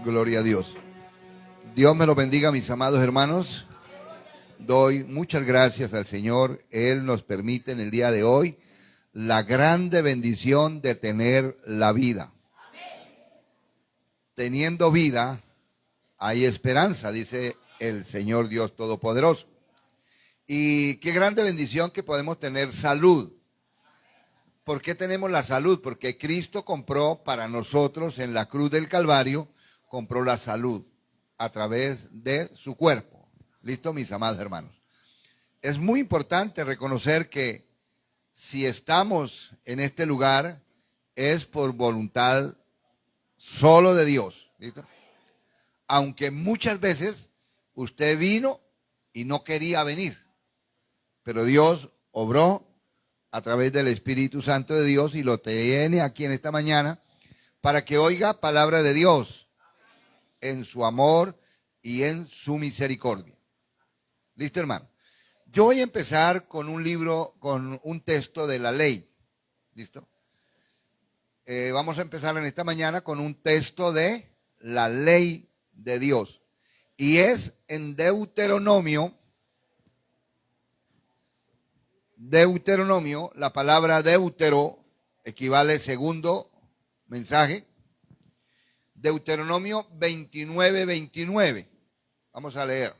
Gloria a Dios. Dios me lo bendiga, mis amados hermanos. Doy muchas gracias al Señor. Él nos permite en el día de hoy la grande bendición de tener la vida. Teniendo vida, hay esperanza, dice el Señor Dios Todopoderoso. Y qué grande bendición que podemos tener salud. ¿Por qué tenemos la salud? Porque Cristo compró para nosotros en la cruz del Calvario, compró la salud a través de su cuerpo. ¿Listo, mis amados hermanos? Es muy importante reconocer que si estamos en este lugar es por voluntad solo de Dios. ¿Listo? Aunque muchas veces usted vino y no quería venir, pero Dios obró a través del Espíritu Santo de Dios y lo tiene aquí en esta mañana para que oiga palabra de Dios en su amor y en su misericordia. ¿Listo, hermano? Yo voy a empezar con un libro, con un texto de la ley. ¿Listo? Vamos a empezar en esta mañana con un texto de la ley de Dios. Y es en Deuteronomio, la palabra deutero equivale segundo mensaje. Deuteronomio 29:29. Vamos a leer.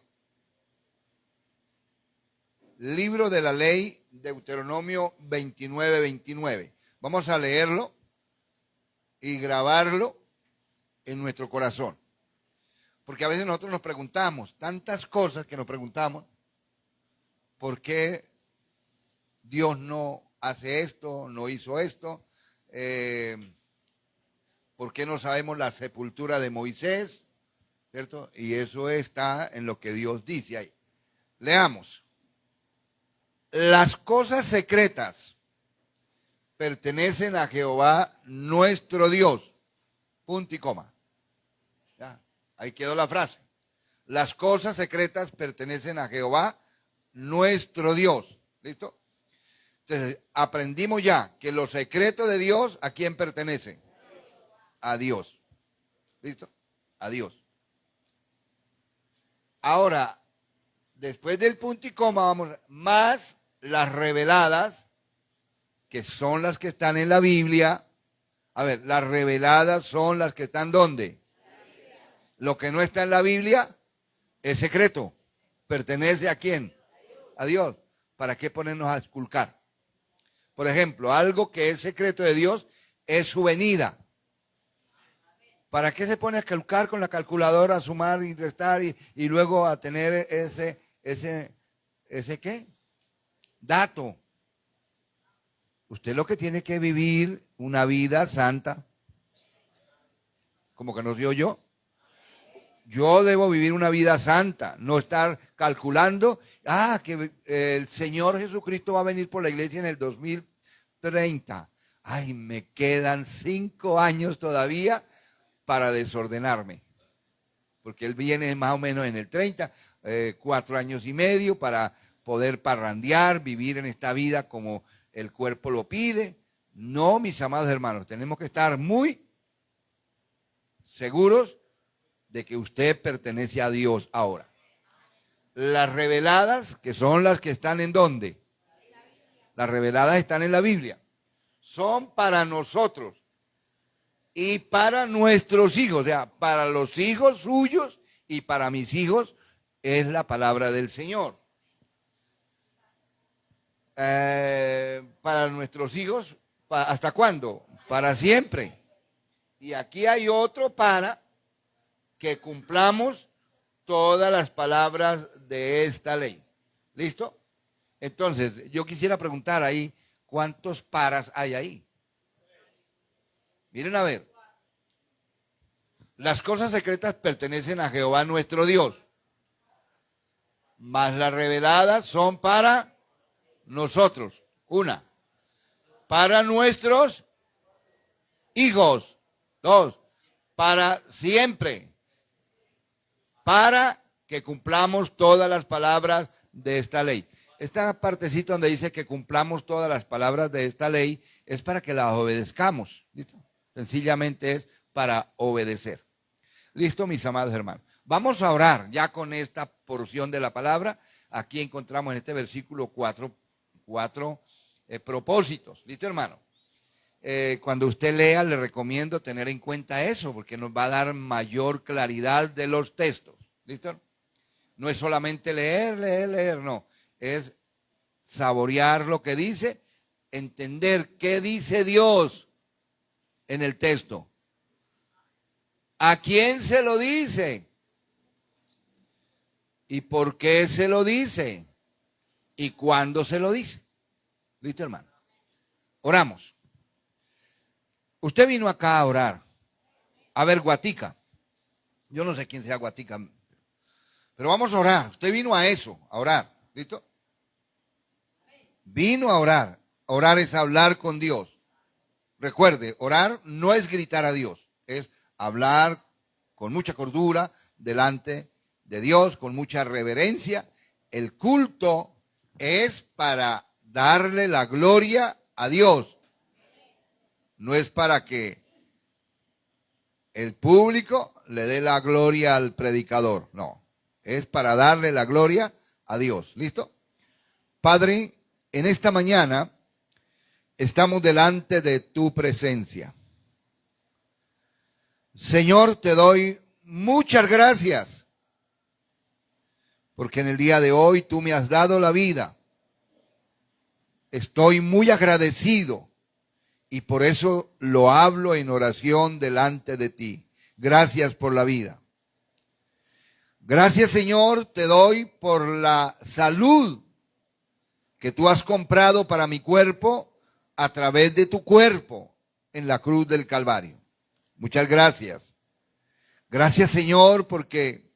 Libro de la ley, Deuteronomio 29:29. Vamos a leerlo y grabarlo en nuestro corazón. Porque a veces nosotros nos preguntamos, tantas cosas que nos preguntamos, ¿por qué Dios no hace esto, no hizo esto? ¿Por qué no sabemos la sepultura de Moisés? ¿Cierto? Y eso está en lo que Dios dice ahí. Leamos. Las cosas secretas pertenecen a Jehová nuestro Dios. Punto y coma. Ya, ahí quedó la frase. Las cosas secretas pertenecen a Jehová nuestro Dios. ¿Listo? Entonces, aprendimos ya que los secretos de Dios, ¿a quién pertenecen? A Dios. ¿Listo? A Dios. Ahora, después del punto y coma, vamos, más las reveladas, que son las que están en la Biblia. A ver, las reveladas son las que están ¿dónde? Lo que no está en la Biblia es secreto. ¿Pertenece a quién? A Dios. ¿Para qué ponernos a esculcar? Por ejemplo, algo que es secreto de Dios es su venida. ¿Para qué se pone a calcular con la calculadora, a sumar y restar y luego a tener ese qué? Dato. Usted lo que tiene que vivir una vida santa. ¿Cómo que no soy yo? Yo debo vivir una vida santa, no estar calculando, que el Señor Jesucristo va a venir por la iglesia en el 2030. Ay, me quedan 5 años todavía para desordenarme, porque Él viene más o menos en el 30, 4 años y medio para poder parrandear, vivir en esta vida como el cuerpo lo pide. No, mis amados hermanos, tenemos que estar muy seguros de que usted pertenece a Dios ahora. Las reveladas, que son las que están ¿en dónde? Las reveladas están en la Biblia. Son para nosotros y para nuestros hijos, o sea, para los hijos suyos y para mis hijos es la palabra del Señor. Para nuestros hijos, ¿hasta cuándo? Para siempre. Y aquí hay otro para que cumplamos todas las palabras de esta ley. ¿Listo? Entonces, yo quisiera preguntar ahí, ¿cuántos paras hay ahí? Miren a ver. Las cosas secretas pertenecen a Jehová nuestro Dios, mas las reveladas son para nosotros. Una, para nuestros hijos. 2, para siempre. Para que cumplamos todas las palabras de esta ley. Esta partecita donde dice que cumplamos todas las palabras de esta ley es para que las obedezcamos. ¿Listo? Sencillamente es para obedecer. Listo, mis amados hermanos. Vamos a orar ya con esta porción de la palabra. Aquí encontramos en este versículo cuatro propósitos. ¿Listo, hermano? Cuando usted lea, le recomiendo tener en cuenta eso, porque nos va a dar mayor claridad de los textos. ¿Listo? No es solamente leer, no. Es saborear lo que dice, entender qué dice Dios en el texto. ¿A quién se lo dice? ¿Y por qué se lo dice? ¿Y cuándo se lo dice? ¿Listo, hermano? Oramos. Usted vino acá a orar. A ver, Guatica. Yo no sé quién sea Guatica, pero vamos a orar. Usted vino a eso, a orar. ¿Listo? Vino a orar. Orar es hablar con Dios. Recuerde, orar no es gritar a Dios, es hablar con mucha cordura delante de Dios, con mucha reverencia. El culto es para darle la gloria a Dios. No es para que el público le dé la gloria al predicador, no. Es para darle la gloria a Dios. ¿Listo? Padre, en esta mañana estamos delante de tu presencia. Señor, te doy muchas gracias, porque en el día de hoy tú me has dado la vida. Estoy muy agradecido y por eso lo hablo en oración delante de ti. Gracias por la vida. Gracias, Señor, te doy por la salud que tú has comprado para mi cuerpo a través de tu cuerpo en la cruz del Calvario. Muchas gracias. Gracias, Señor, porque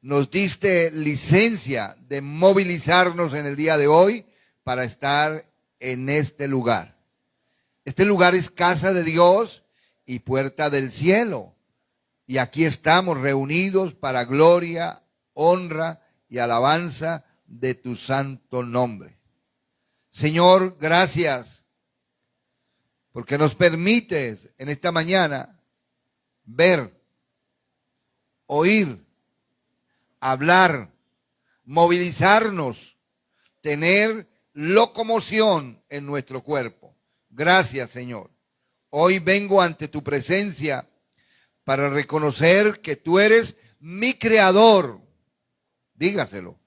nos diste licencia de movilizarnos en el día de hoy para estar en este lugar. Este lugar es casa de Dios y puerta del cielo. Y aquí estamos reunidos para gloria, honra y alabanza de tu santo nombre. Señor, gracias porque nos permites en esta mañana ver, oír, hablar, movilizarnos, tener locomoción en nuestro cuerpo. Gracias, Señor. Hoy vengo ante tu presencia para reconocer que tú eres mi creador. Dígaselo.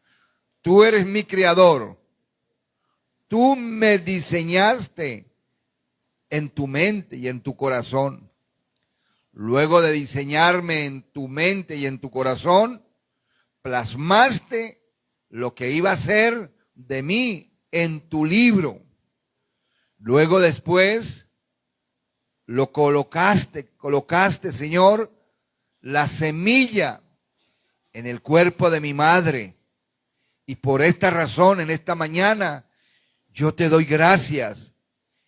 Tú eres mi creador. Tú me diseñaste en tu mente y en tu corazón. Luego de diseñarme en tu mente y en tu corazón, plasmaste lo que iba a ser de mí en tu libro. Luego después lo colocaste, Señor, la semilla en el cuerpo de mi madre. Y por esta razón, en esta mañana, yo te doy gracias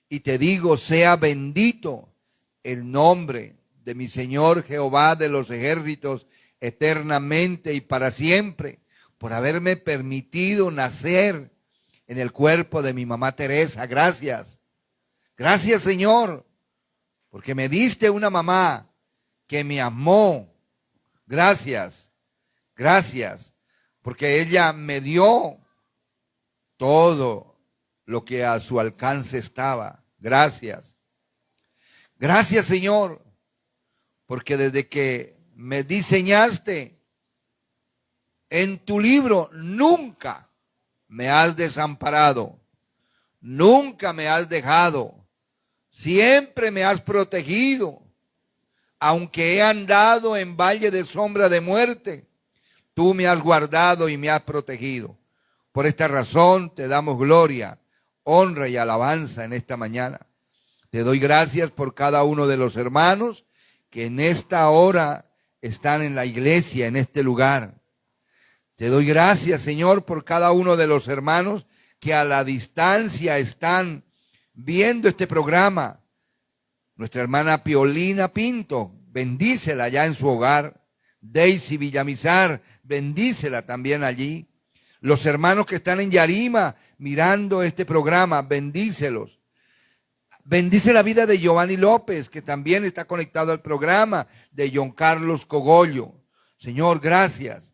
y te digo, sea bendito el nombre de mi Señor Jehová de los ejércitos eternamente y para siempre, por haberme permitido nacer en el cuerpo de mi mamá Teresa. Gracias. Gracias, Señor, porque me diste una mamá que me amó. Gracias. Gracias, porque ella me dio todo lo que a su alcance estaba. Gracias. Gracias, Señor, porque desde que me diseñaste en tu libro, nunca me has desamparado, nunca me has dejado, siempre me has protegido. Aunque he andado en valle de sombra de muerte, tú me has guardado y me has protegido. Por esta razón te damos gloria, honra y alabanza en esta mañana. Te doy gracias por cada uno de los hermanos que en esta hora están en la iglesia, en este lugar. Te doy gracias, Señor, por cada uno de los hermanos que a la distancia están viendo este programa. Nuestra hermana Piolina Pinto, bendícela ya en su hogar. Daisy Villamizar, bendícela también allí. Los hermanos que están en Yarima mirando este programa, bendícelos. Bendice la vida de Giovanni López, que también está conectado al programa, de John Carlos Cogollo. Señor, gracias.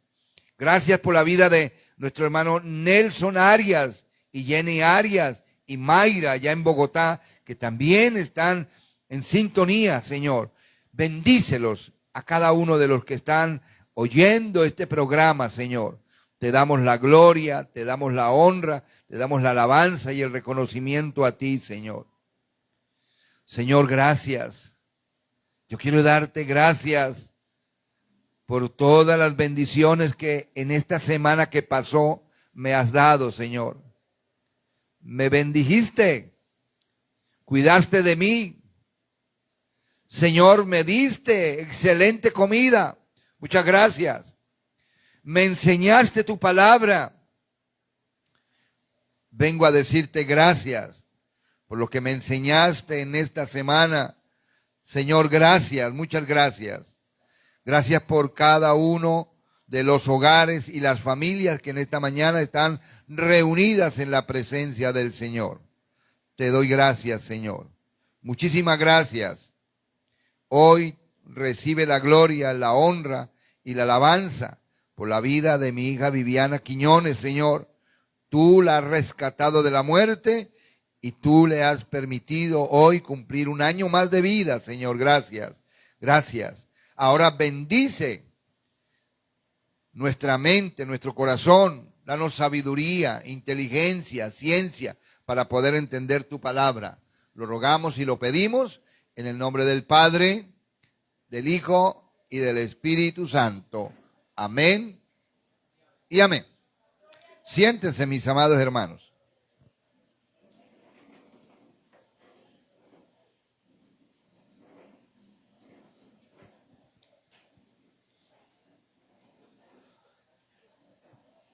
Gracias por la vida de nuestro hermano Nelson Arias y Jenny Arias y Mayra allá en Bogotá, que también están en sintonía, Señor. Bendícelos a cada uno de los que están oyendo este programa, Señor. Te damos la gloria, te damos la honra, te damos la alabanza y el reconocimiento a ti, Señor. Señor, gracias. Yo quiero darte gracias por todas las bendiciones que en esta semana que pasó me has dado, Señor. Me bendijiste, cuidaste de mí. Señor, me diste excelente comida. Muchas gracias. Me enseñaste tu palabra. Vengo a decirte gracias por lo que me enseñaste en esta semana. Señor, gracias, muchas gracias. Gracias por cada uno de los hogares y las familias que en esta mañana están reunidas en la presencia del Señor. Te doy gracias, Señor. Muchísimas gracias. Hoy recibe la gloria, la honra y la alabanza por la vida de mi hija Viviana Quiñones, Señor. Tú la has rescatado de la muerte y tú le has permitido hoy cumplir un año más de vida, Señor. Gracias, gracias. Ahora bendice nuestra mente, nuestro corazón. Danos sabiduría, inteligencia, ciencia para poder entender tu palabra. Lo rogamos y lo pedimos en el nombre del Padre, del Hijo y del Espíritu Santo. Amén y amén. Siéntense, mis amados hermanos.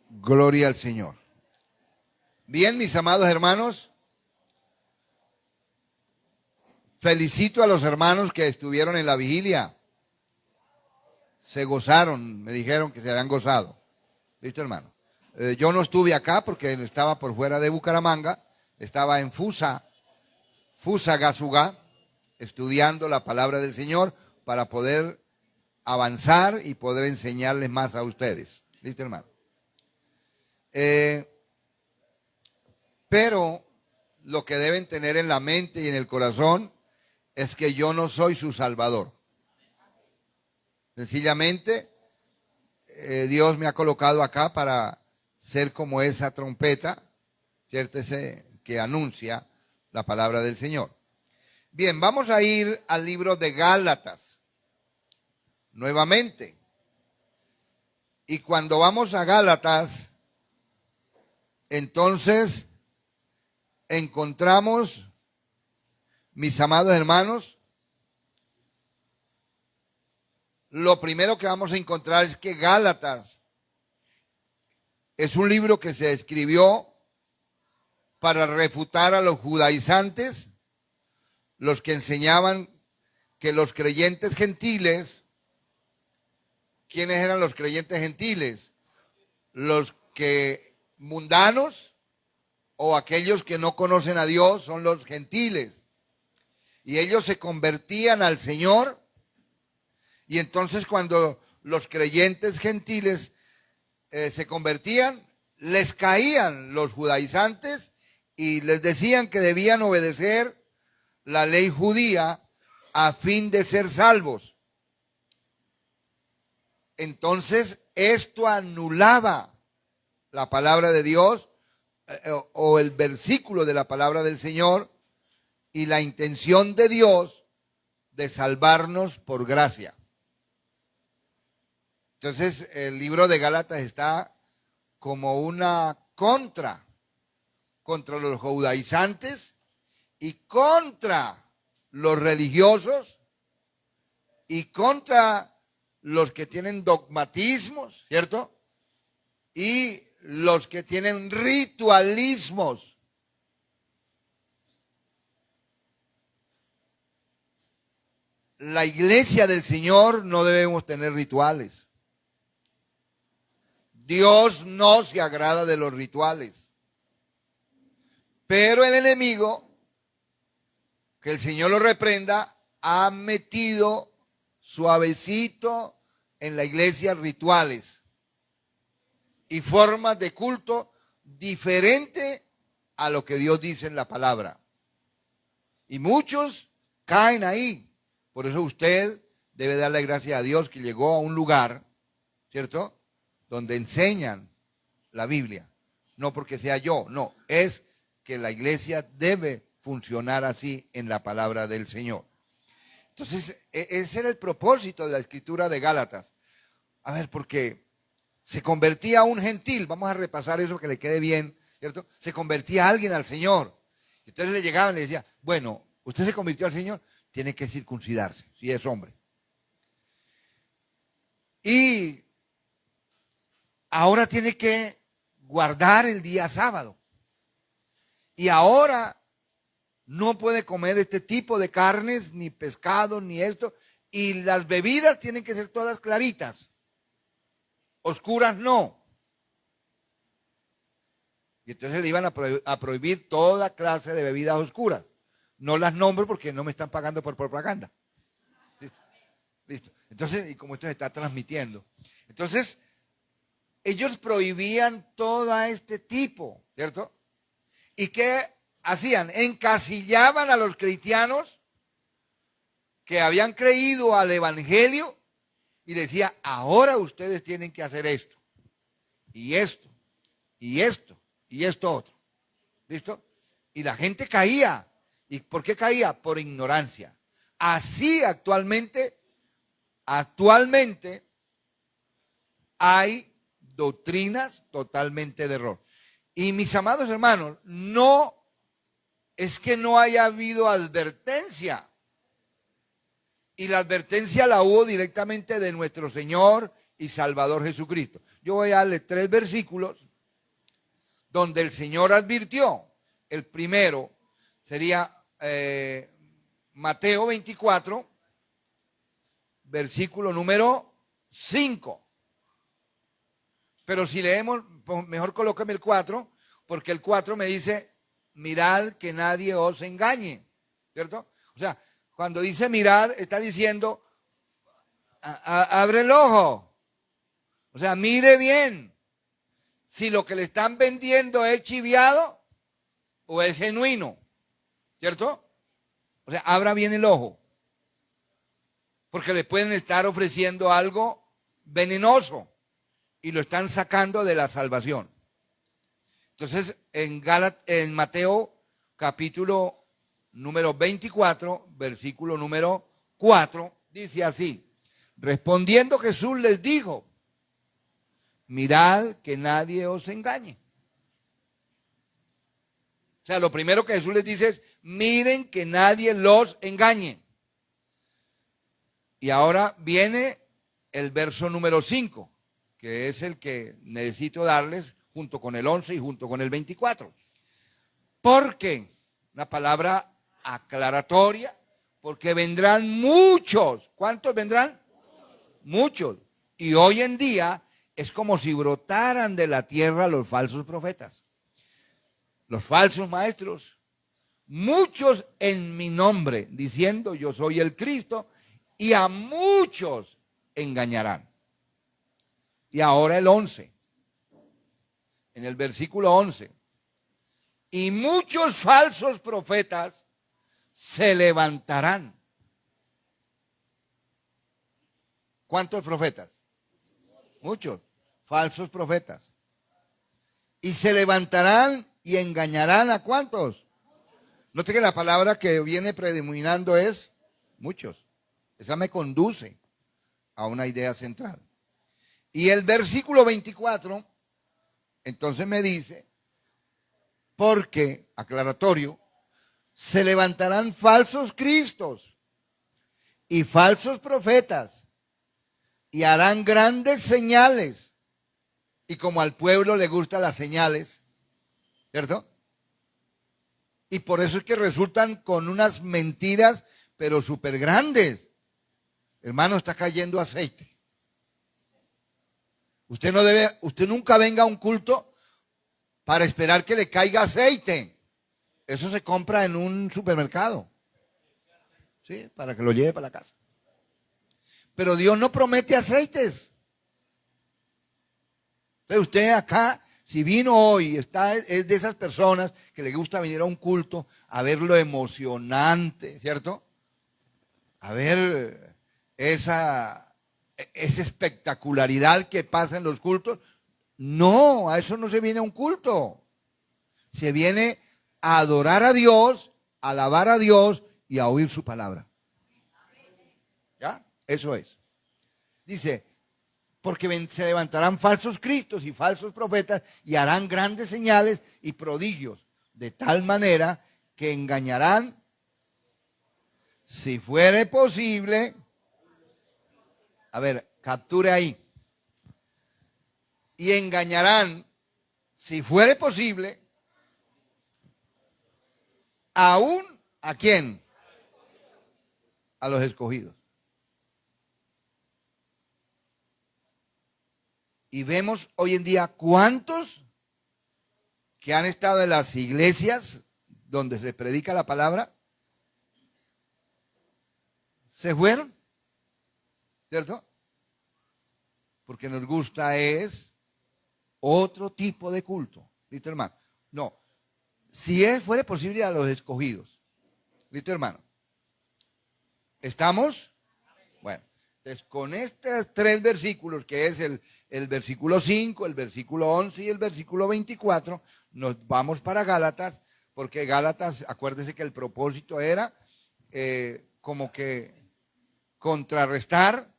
Gloria al Señor. Bien, mis amados hermanos, felicito a los hermanos que estuvieron en la vigilia. Se gozaron, me dijeron que se habían gozado. ¿Listo, hermano? Yo no estuve acá porque estaba por fuera de Bucaramanga, estaba en Fusagasugá, estudiando la palabra del Señor para poder avanzar y poder enseñarles más a ustedes. ¿Listo, hermano? Pero lo que deben tener en la mente y en el corazón es que yo no soy su salvador. Sencillamente, Dios me ha colocado acá para ser como esa trompeta, ¿cierto? Ese que anuncia la palabra del Señor. Bien, vamos a ir al libro de Gálatas, nuevamente. Y cuando vamos a Gálatas, entonces encontramos, mis amados hermanos, lo primero que vamos a encontrar es que Gálatas es un libro que se escribió para refutar a los judaizantes, los que enseñaban que los creyentes gentiles, ¿quiénes eran los creyentes gentiles? Los que mundanos o aquellos que no conocen a Dios son los gentiles. Y ellos se convertían al Señor. Y entonces cuando los creyentes gentiles se convertían, les caían los judaizantes y les decían que debían obedecer la ley judía a fin de ser salvos. Entonces esto anulaba la palabra de Dios o el versículo de la palabra del Señor y la intención de Dios de salvarnos por gracia. Entonces el libro de Gálatas está como una contra los judaizantes y contra los religiosos y contra los que tienen dogmatismos, ¿cierto? Y los que tienen ritualismos. La iglesia del Señor no debemos tener rituales. Dios no se agrada de los rituales. Pero el enemigo que el Señor lo reprenda, ha metido suavecito en la iglesia rituales y formas de culto diferente a lo que Dios dice en la palabra. Y muchos caen ahí. Por eso usted debe darle gracias a Dios que llegó a un lugar, ¿cierto?, donde enseñan la Biblia. No porque sea yo, no, es que la iglesia debe funcionar así en la palabra del Señor. Entonces, ese era el propósito de la escritura de Gálatas. A ver, porque se convertía un gentil, vamos a repasar eso que le quede bien, ¿cierto? Se convertía alguien al Señor. Entonces le llegaban y le decía, bueno, usted se convirtió al Señor, tiene que circuncidarse, si es hombre. Y ahora tiene que guardar el día sábado. Y ahora no puede comer este tipo de carnes, ni pescado, ni esto. Y las bebidas tienen que ser todas claritas. Oscuras no. Y entonces le iban a prohibir toda clase de bebidas oscuras. No las nombro porque no me están pagando por propaganda. ¿Listo? Listo. Entonces, y como esto se está transmitiendo. Entonces, ellos prohibían todo este tipo, ¿cierto? ¿Y qué hacían? Encasillaban a los cristianos que habían creído al evangelio y decía, ahora ustedes tienen que hacer esto, y esto, y esto, y esto otro. ¿Listo? Y la gente caía. ¿Y por qué caía? Por ignorancia. Así actualmente hay doctrinas totalmente de error. Y mis amados hermanos, no es que no haya habido advertencia. Y la advertencia la hubo directamente de nuestro Señor y Salvador Jesucristo. Yo voy a darle 3 versículos donde el Señor advirtió. El primero sería Mateo 24, versículo número 5. Pero si leemos, mejor colóqueme el 4, porque el 4 me dice, mirad que nadie os engañe, ¿cierto? O sea, cuando dice mirad, está diciendo, abre el ojo. O sea, mire bien si lo que le están vendiendo es chiviado o es genuino, ¿cierto? O sea, abra bien el ojo, porque le pueden estar ofreciendo algo venenoso y lo están sacando de la salvación. Entonces, en Mateo capítulo número 24, versículo número 4, dice así, respondiendo Jesús les dijo, mirad que nadie os engañe. O sea, lo primero que Jesús les dice es, miren que nadie los engañe. Y ahora viene el verso número 5, que es el que necesito darles junto con el 11 y junto con el 24. Porque, una palabra aclaratoria, porque vendrán muchos. ¿Cuántos vendrán? Muchos. Y hoy en día es como si brotaran de la tierra los falsos profetas, los falsos maestros, muchos en mi nombre, diciendo yo soy el Cristo, y a muchos engañarán. Y ahora el 11, en el versículo 11, y muchos falsos profetas se levantarán. ¿Cuántos profetas? Muchos falsos profetas. Y se levantarán y engañarán ¿a cuántos? Note que la palabra que viene predominando es muchos. Esa me conduce a una idea central. Y el versículo 24, entonces me dice, porque, aclaratorio, se levantarán falsos cristos y falsos profetas y harán grandes señales. Y como al pueblo le gustan las señales, ¿cierto? Y por eso es que resultan con unas mentiras, pero súper grandes. Hermano, está cayendo aceite. Usted nunca venga a un culto para esperar que le caiga aceite. Eso se compra en un supermercado. ¿sí? Para que lo lleve para la casa. Pero Dios no promete aceites. Entonces usted acá, si vino hoy, es de esas personas que le gusta venir a un culto a ver lo emocionante, ¿cierto? A ver esa espectacularidad que pasa en los cultos. No, a eso no se viene a un culto. Se viene a adorar a Dios, a alabar a Dios y a oír su palabra. ¿Ya? Eso es. Dice, porque se levantarán falsos cristos y falsos profetas y harán grandes señales y prodigios, de tal manera que engañarán, si fuere posible. A ver, capture ahí. Y engañarán, si fuere posible, aún ¿a quién? A los escogidos. Y vemos hoy en día cuántos que han estado en las iglesias donde se predica la palabra se fueron, ¿cierto? Porque nos gusta es otro tipo de culto, ¿listo, hermano? No, si fuera posible a los escogidos, ¿listo, hermano? ¿Estamos? Bueno, entonces con estos 3 versículos, que es el versículo 5, el versículo 11 y el versículo 24, nos vamos para Gálatas, porque Gálatas, acuérdese que el propósito era como que contrarrestar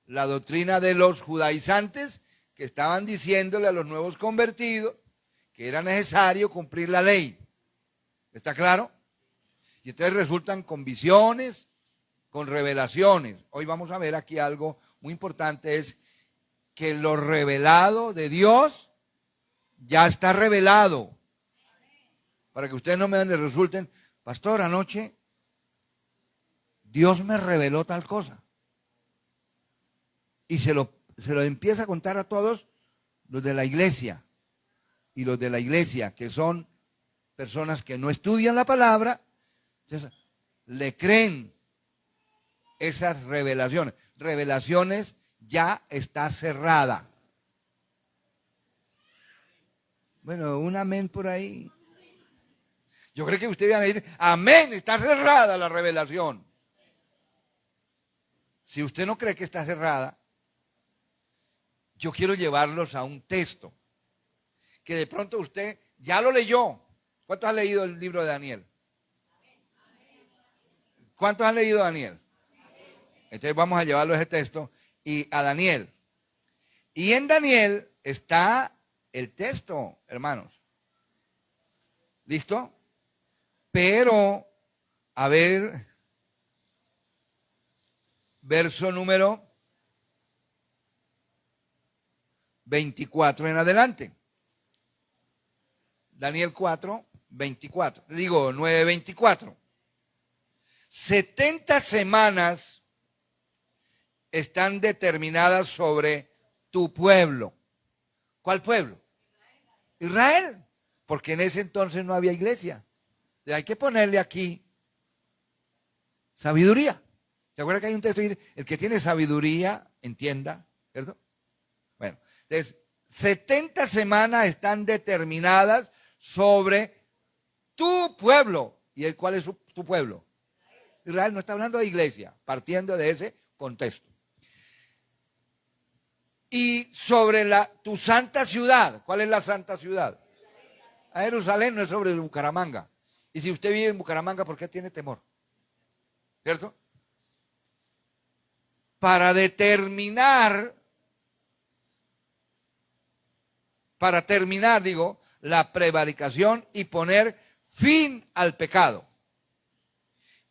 la doctrina de los judaizantes que estaban diciéndole a los nuevos convertidos que era necesario cumplir la ley. ¿Está claro? Y entonces resultan con visiones, con revelaciones. Hoy vamos a ver aquí algo muy importante, es que lo revelado de Dios ya está revelado. Para que ustedes no me resulten, pastor, anoche Dios me reveló tal cosa. Y se lo empieza a contar a todos los de la iglesia. Y los de la iglesia, que son personas que no estudian la palabra, entonces, le creen esas revelaciones. Revelaciones ya está cerrada. Bueno, un amén por ahí. Yo creo que ustedes van a decir, amén, está cerrada la revelación. Si usted no cree que está cerrada, yo quiero llevarlos a un texto que de pronto usted ya lo leyó. ¿Cuántos han leído el libro de Daniel? ¿Cuántos han leído Daniel? Entonces vamos a llevarlo a ese texto y a Daniel. Y en Daniel está el texto, hermanos. ¿Listo? Pero, a ver, verso número 24 en adelante. Daniel 4, 24. Digo, 9, 24. 70 semanas están determinadas sobre tu pueblo. ¿Cuál pueblo? Israel. Porque en ese entonces no había iglesia. Hay que ponerle aquí sabiduría. ¿Se acuerdan que hay un texto que dice, el que tiene sabiduría, entienda, ¿cierto? Bueno, entonces, 70 semanas están determinadas sobre tu pueblo. ¿Y cuál es tu pueblo? Israel. No está hablando de iglesia, partiendo de ese contexto. Y sobre tu santa ciudad. ¿Cuál es la santa ciudad? A Jerusalén, no es sobre Bucaramanga. Y si usted vive en Bucaramanga, ¿por qué tiene temor? ¿Cierto? Para terminar, digo, la prevaricación y poner fin al pecado.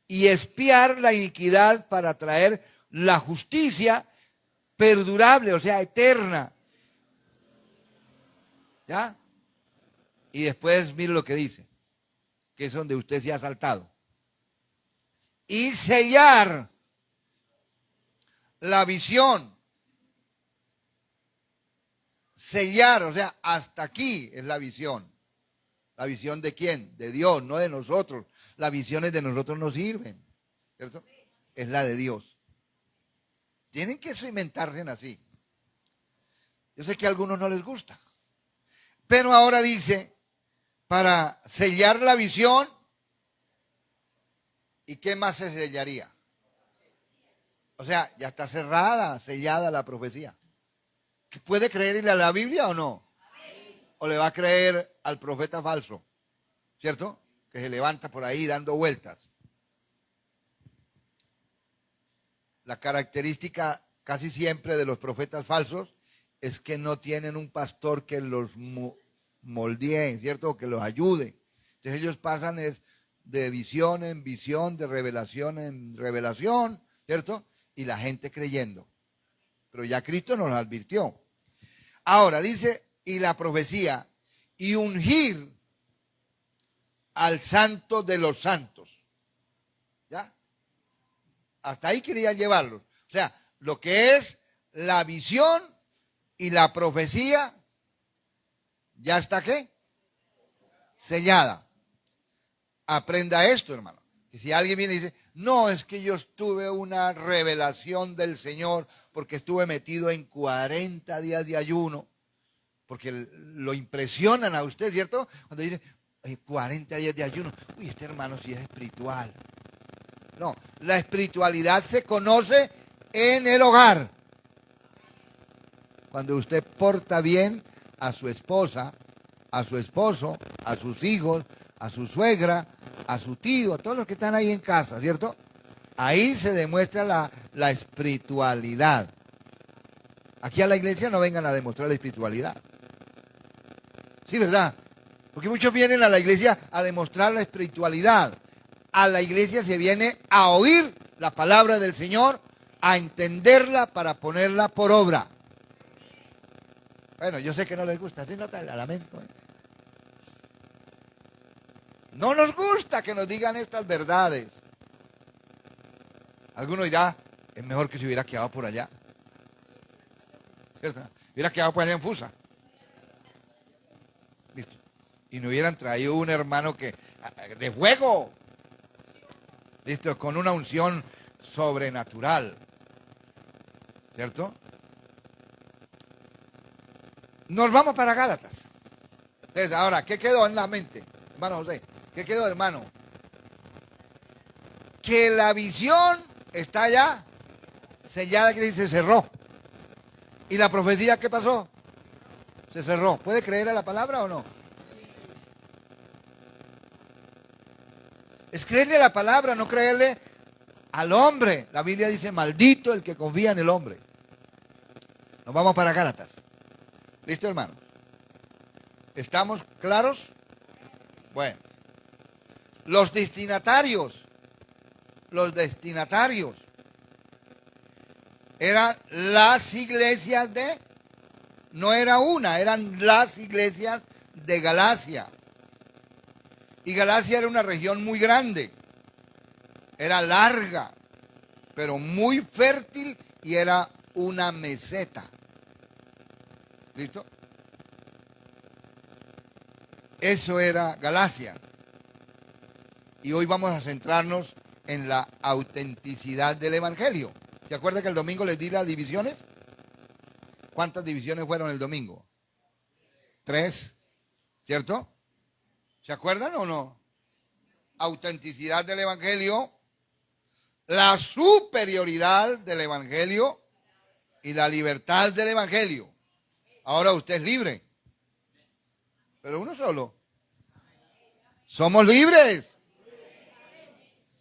Y expiar la iniquidad para traer la justicia perdurable, o sea, eterna. ¿Ya? Y después mire lo que dice, que es donde usted se ha saltado. Y sellar la visión. Sellar, o sea, hasta aquí es la visión. ¿La visión de quién? De Dios, no de nosotros. Las visiones de nosotros no sirven, ¿cierto? es la de Dios. Tienen que cimentarse en así. Yo sé que a algunos no les gusta. Pero ahora dice, para sellar la visión, ¿y qué más se sellaría? O sea, ya está cerrada, sellada la profecía. ¿Puede creerle a la Biblia o no? ¿O le va a creer al profeta falso? ¿Cierto? Que se levanta por ahí dando vueltas. La característica casi siempre de los profetas falsos es que no tienen un pastor que los moldee, ¿cierto? Que los ayude. Entonces ellos pasan de visión en visión, de revelación en revelación, ¿cierto? Y la gente creyendo. Pero ya Cristo nos lo advirtió. Ahora dice, y la profecía, y ungir al santo de los santos. ¿Ya? Hasta ahí quería llevarlos. O sea, lo que es la visión y la profecía, ¿ya está qué? Sellada. Aprenda esto, hermano. Que si alguien viene y dice, no, es que yo tuve una revelación del Señor porque estuve metido en 40 días de ayuno, porque lo impresionan a usted, ¿cierto? Cuando dice, 40 días de ayuno, uy, este hermano sí es espiritual. No, la espiritualidad se conoce en el hogar. Cuando usted porta bien a su esposa, a su esposo, a sus hijos, a su suegra, a su tío, a todos los que están ahí en casa, ¿cierto? Ahí se demuestra la espiritualidad. Aquí a la iglesia no vengan a demostrar la espiritualidad. Sí, ¿verdad? Porque muchos vienen a la iglesia a demostrar la espiritualidad. A la iglesia se viene a oír la palabra del Señor, a entenderla para ponerla por obra. Bueno, yo sé que no les gusta, así no te la lamento. No nos gusta que nos digan estas verdades. Alguno dirá, es mejor que se hubiera quedado por allá. ¿Cierto? Hubiera quedado por allá en Fusa. Listo. Y no hubieran traído un hermano que de fuego. Listo, con una unción sobrenatural. ¿Cierto? Nos vamos para Gálatas. Entonces, ahora, ¿qué quedó en la mente? Hermano José, ¿qué quedó, hermano? Que la visión está ya sellada, que se cerró. ¿Y la profecía qué pasó? Se cerró. ¿Puede creer a la palabra o no? Es creerle a la palabra, no creerle al hombre. La Biblia dice, maldito el que confía en el hombre. Nos vamos para Gálatas. ¿Listo, hermano? ¿Estamos claros? Bueno. Los destinatarios eran las iglesias no era una, eran las iglesias de Galacia. Y Galacia era una región muy grande, era larga, pero muy fértil y era una meseta. ¿Listo? Eso era Galacia. Y hoy vamos a centrarnos en la autenticidad del Evangelio. ¿Se acuerda que el domingo les di las divisiones? ¿Cuántas divisiones fueron el domingo? 3, ¿cierto? ¿Se acuerdan o no? Autenticidad del Evangelio, la superioridad del Evangelio y la libertad del Evangelio. Ahora usted es libre, pero uno solo. Somos libres.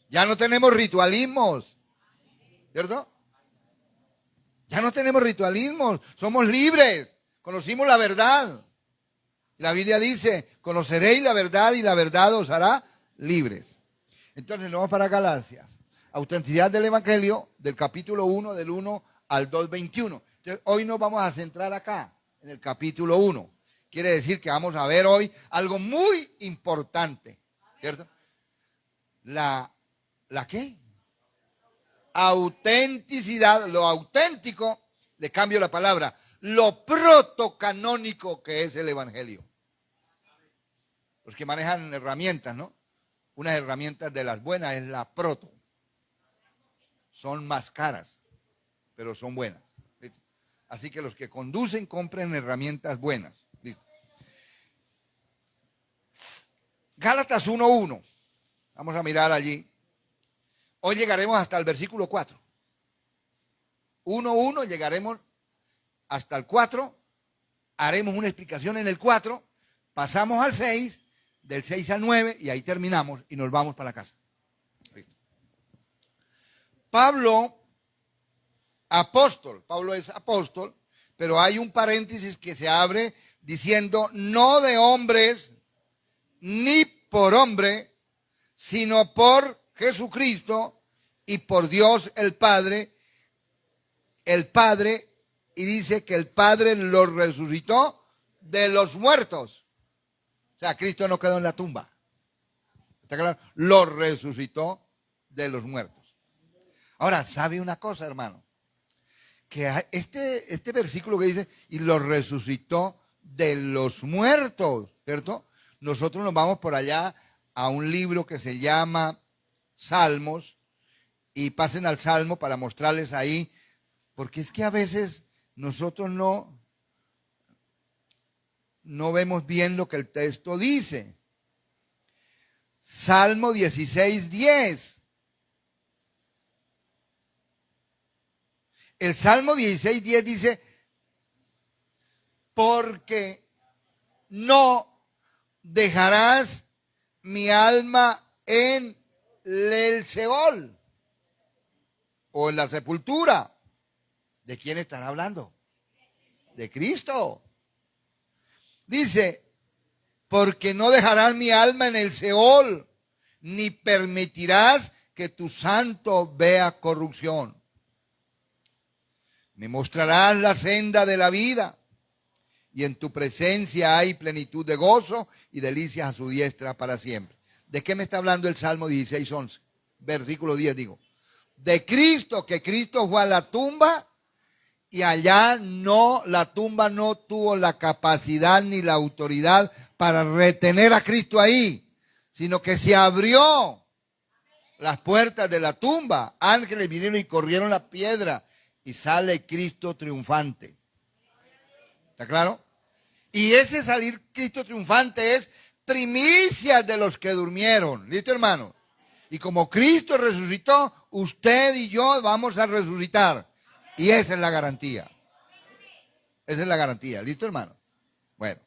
Ya no tenemos ritualismos, ¿cierto? Ya no tenemos ritualismos, somos libres, conocimos la verdad. La Biblia dice, conoceréis la verdad y la verdad os hará libres. Entonces, nos vamos para Galacias. Autenticidad del Evangelio, del capítulo 1, del 1 al 2:21. Entonces, hoy nos vamos a centrar acá, en el capítulo 1. Quiere decir que vamos a ver hoy algo muy importante, ¿cierto? ¿La qué? Autenticidad, lo auténtico, le cambio la palabra, lo protocanónico que es el Evangelio. Los que manejan herramientas, ¿no? Unas herramientas de las buenas es la proto. son más caras, pero son buenas. ¿Listo? Así que los que conducen, compren herramientas buenas. ¿Listo? Gálatas 1:1. Vamos a mirar allí. Hoy llegaremos hasta el versículo 4. 1:1 llegaremos hasta el 4. Haremos una explicación en el 4. Pasamos al 6, del 6 al 9 y ahí terminamos y nos vamos para la casa. ¿Listo? Pablo, apóstol. Pablo es apóstol, pero hay un paréntesis que se abre diciendo no de hombres ni por hombre, sino por Jesucristo y por Dios el Padre, y dice que el Padre lo resucitó de los muertos. O sea, Cristo no quedó en la tumba. ¿Está claro? Lo resucitó de los muertos. Ahora, ¿sabe una cosa, hermano? Que este versículo que dice, y lo resucitó de los muertos, ¿cierto? Nosotros nos vamos por allá a un libro que se llama Salmos, y pasen al Salmo para mostrarles ahí, porque es que a veces nosotros no vemos bien lo que el texto dice. Salmo 16:10. El Salmo 16:10 dice, porque no dejarás mi alma en el Seol o en la sepultura. ¿De quién estará hablando? De Cristo. Dice, porque no dejarás mi alma en el Seol, ni permitirás que tu santo vea corrupción. Me mostrarás la senda de la vida, y en tu presencia hay plenitud de gozo y delicias a su diestra para siempre. ¿De qué me está hablando el Salmo 16:11? Versículo 10 digo. De Cristo, que Cristo fue a la tumba y allá la tumba no tuvo la capacidad ni la autoridad para retener a Cristo ahí, sino que se abrió las puertas de la tumba. Ángeles vinieron y corrieron la piedra y sale Cristo triunfante. ¿Está claro? Y ese salir Cristo triunfante es primicia de los que durmieron. ¿Listo, hermano? Y como Cristo resucitó, usted y yo vamos a resucitar. Y esa es la garantía. Esa es la garantía. ¿Listo, hermano? Bueno.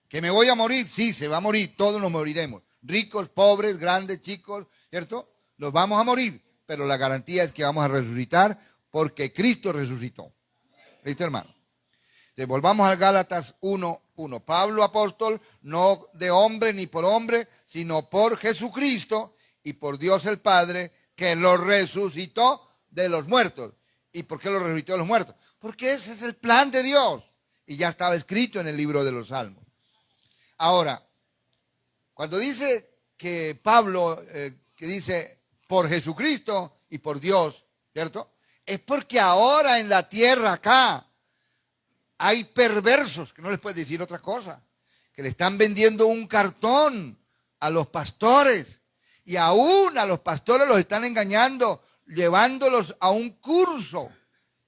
¿Que me voy a morir? Sí, se va a morir. Todos nos moriremos. Ricos, pobres, grandes, chicos, ¿cierto? Nos vamos a morir. Pero la garantía es que vamos a resucitar porque Cristo resucitó. ¿Listo, hermano? Entonces, volvamos al Gálatas 1:1. Pablo, apóstol, no de hombre ni por hombre, sino por Jesucristo y por Dios el Padre, que lo resucitó de los muertos. ¿Y por qué lo resucitó de los muertos? Porque ese es el plan de Dios. Y ya estaba escrito en el libro de los Salmos. Ahora, cuando dice que Pablo, que dice por Jesucristo y por Dios, ¿cierto? Es porque ahora en la tierra acá hay perversos, que no les puedes decir otra cosa, que le están vendiendo un cartón a los pastores y aún a los pastores los están engañando, llevándolos a un curso,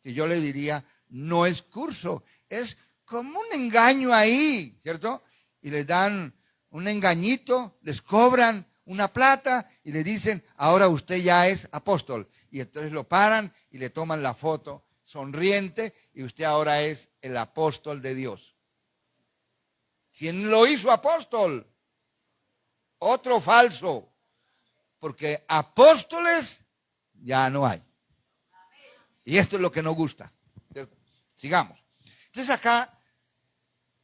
que yo le diría, no es curso, es como un engaño ahí, ¿cierto? Y les dan un engañito, les cobran una plata y le dicen, ahora usted ya es apóstol. Y entonces lo paran y le toman la foto sonriente y usted ahora es el apóstol de Dios. ¿Quién lo hizo apóstol? Otro falso. Porque apóstoles ya no hay. Y esto es lo que nos gusta. Sigamos. Entonces acá,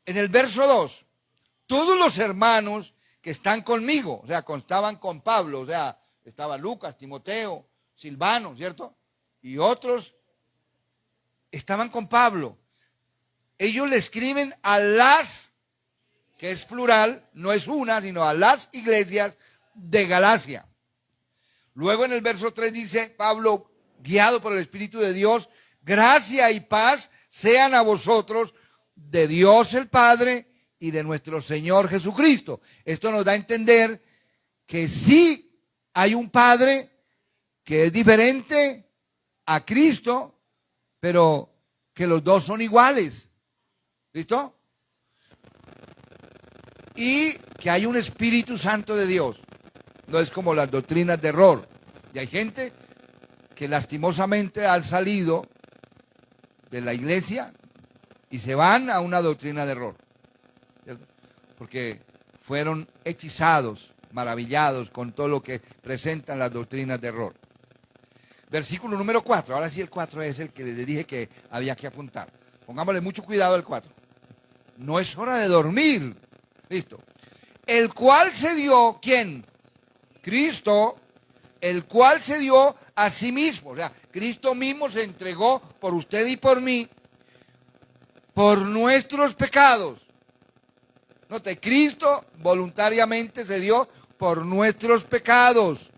en el verso 2, todos los hermanos que están conmigo, o sea, estaban con Pablo, o sea, estaba Lucas, Timoteo, Silvano, ¿cierto? Y otros estaban con Pablo. Ellos le escriben a las, que es plural, no es una, sino a las iglesias de Galacia. Luego en el verso 3 dice Pablo, guiado por el Espíritu de Dios, gracia y paz sean a vosotros de Dios el Padre y de nuestro Señor Jesucristo. Esto nos da a entender que sí hay un Padre que es diferente a Cristo, pero que los dos son iguales. ¿Listo? Y que hay un Espíritu Santo de Dios. No es como las doctrinas de error. Y hay gente que lastimosamente han salido de la iglesia y se van a una doctrina de error. ¿Cierto? Porque fueron hechizados, maravillados con todo lo que presentan las doctrinas de error. Versículo número 4. Ahora sí el 4 es el que les dije que había que apuntar. Pongámosle mucho cuidado al 4. No es hora de dormir. Listo. El cual se dio, ¿quién? Cristo, el cual se dio a sí mismo. O sea, Cristo mismo se entregó por usted y por mí, por nuestros pecados. Note, Cristo voluntariamente se dio por nuestros pecados.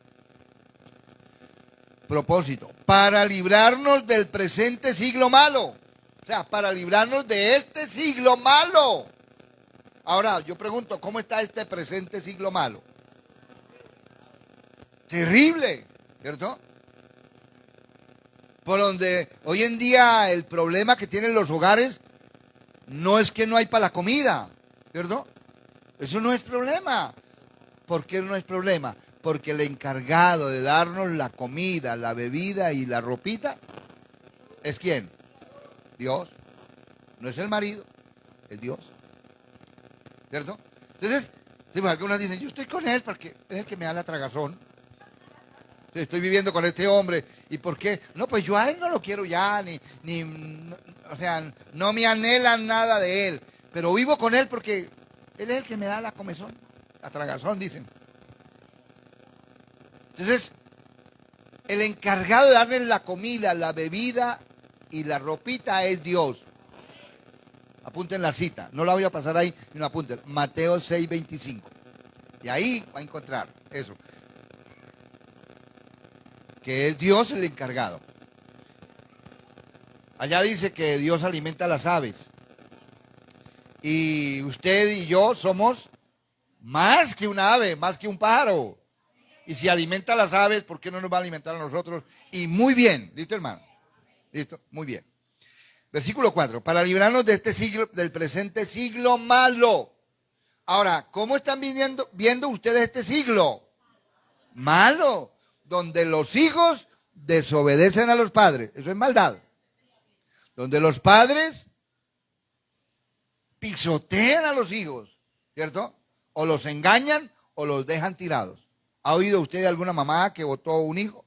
Propósito, para librarnos del presente siglo malo. O sea, para librarnos de este siglo malo. Ahora, yo pregunto, ¿cómo está este presente siglo malo? Terrible, ¿cierto? Por donde hoy en día el problema que tienen los hogares no es que no hay para la comida, ¿cierto? Eso no es problema. ¿Por qué no es problema? Porque el encargado de darnos la comida, la bebida y la ropita es ¿quién? Dios. No es el marido, es Dios. ¿Cierto? Entonces, algunas dicen, yo estoy con él porque es el que me da la tragazón. Estoy viviendo con este hombre. ¿Y por qué? No, pues yo a él no lo quiero ya, o sea, no me anhelan nada de él. Pero vivo con él porque él es el que me da la comezón, la tragazón, dicen. Entonces, el encargado de darles la comida, la bebida y la ropita es Dios. Apunten la cita, no la voy a pasar ahí, sino apunten. Mateo 6:25. Y ahí va a encontrar eso. Que es Dios el encargado. Allá dice que Dios alimenta a las aves. Y usted y yo somos más que un ave, más que un pájaro. Y si alimenta a las aves, ¿por qué no nos va a alimentar a nosotros? Y muy bien, ¿listo, hermano? ¿Listo? Muy bien. Versículo 4. Para librarnos de este siglo, del presente siglo malo. Ahora, ¿cómo están viendo ustedes este siglo? Malo. Donde los hijos desobedecen a los padres. Eso es maldad. Donde los padres pisotean a los hijos, ¿cierto? O los engañan o los dejan tirados. ¿Ha oído usted de alguna mamá que botó un hijo?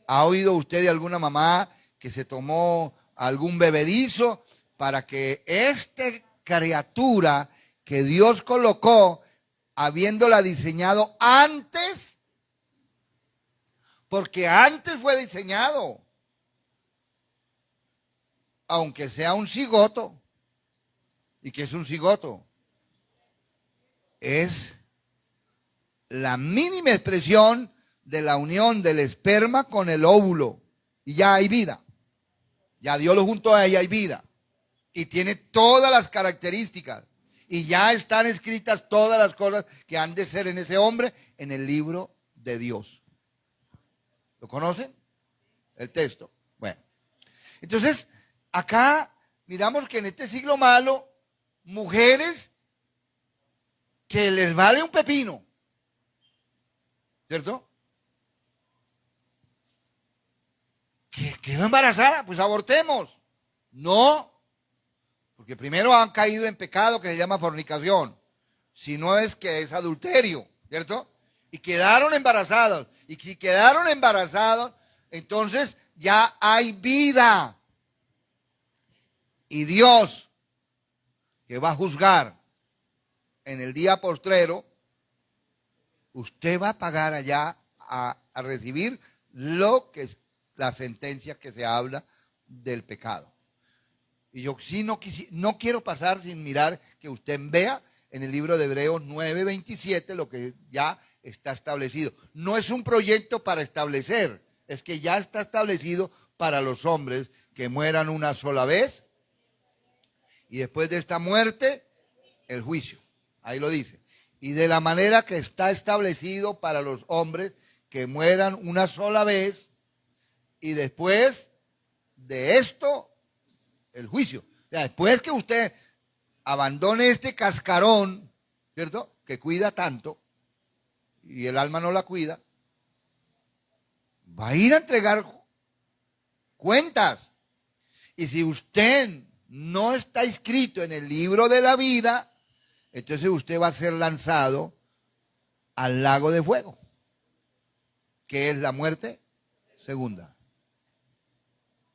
¿Ha oído usted de alguna mamá que se tomó algún bebedizo para que esta criatura que Dios colocó, habiéndola diseñado antes, porque antes fue diseñado, aunque sea un cigoto? ¿Y qué es un cigoto? Es la mínima expresión de la unión del esperma con el óvulo. Y ya hay vida. Ya Dios lo juntó a ella, hay vida. Y tiene todas las características. Y ya están escritas todas las cosas que han de ser en ese hombre en el libro de Dios. ¿Lo conocen? El texto. Bueno. Entonces, acá miramos que en este siglo malo, mujeres que les vale un pepino, ¿cierto? ¿Que quedó embarazada? Pues abortemos. No, porque primero han caído en pecado que se llama fornicación, si no es que es adulterio, ¿cierto? Y quedaron embarazados. Y si quedaron embarazados, entonces ya hay vida. Y Dios, que va a juzgar en el día postrero, usted va a pagar allá a recibir lo que es la sentencia que se habla del pecado. Y yo sí no quiero pasar sin mirar que usted vea en el libro de Hebreos 9:27 lo que ya está establecido. No es un proyecto para establecer, es que ya está establecido para los hombres que mueran una sola vez y después de esta muerte, el juicio. Ahí lo dice. Y de la manera que está establecido para los hombres que mueran una sola vez, y después de esto, el juicio. O sea, después que usted abandone este cascarón, ¿cierto?, que cuida tanto, y el alma no la cuida, va a ir a entregar cuentas. Y si usted no está inscrito en el libro de la vida, entonces usted va a ser lanzado al lago de fuego, que es la muerte segunda.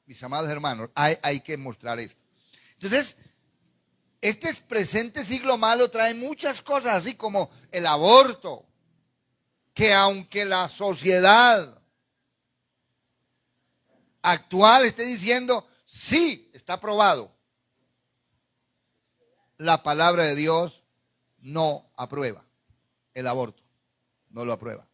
Mis amados hermanos, hay que mostrar esto. Entonces, este presente siglo malo trae muchas cosas, así como el aborto, que aunque la sociedad actual esté diciendo, sí, está aprobado, la palabra de Dios no aprueba el aborto, no lo aprueba.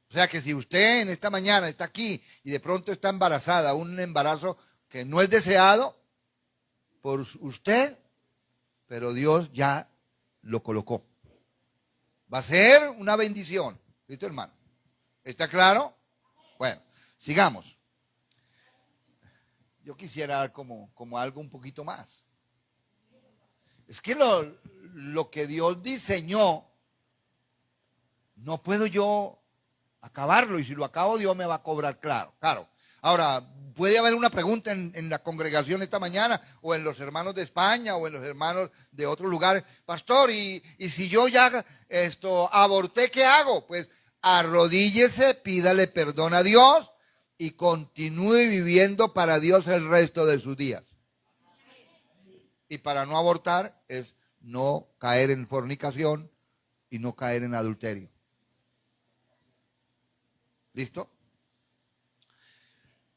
O sea que si usted en esta mañana está aquí y de pronto está embarazada, un embarazo que no es deseado por usted, pero Dios ya lo colocó. Va a ser una bendición. ¿Listo, hermano? ¿Está claro? Bueno, sigamos. Yo quisiera dar como algo un poquito más. Es que lo que Dios diseñó, no puedo yo acabarlo, y si lo acabo Dios me va a cobrar claro. Ahora, puede haber una pregunta en la congregación esta mañana, o en los hermanos de España, o en los hermanos de otros lugares. Pastor, y si yo ya aborté, ¿qué hago? Pues arrodíllese, pídale perdón a Dios y continúe viviendo para Dios el resto de sus días. Y para no abortar es no caer en fornicación y no caer en adulterio. ¿Listo?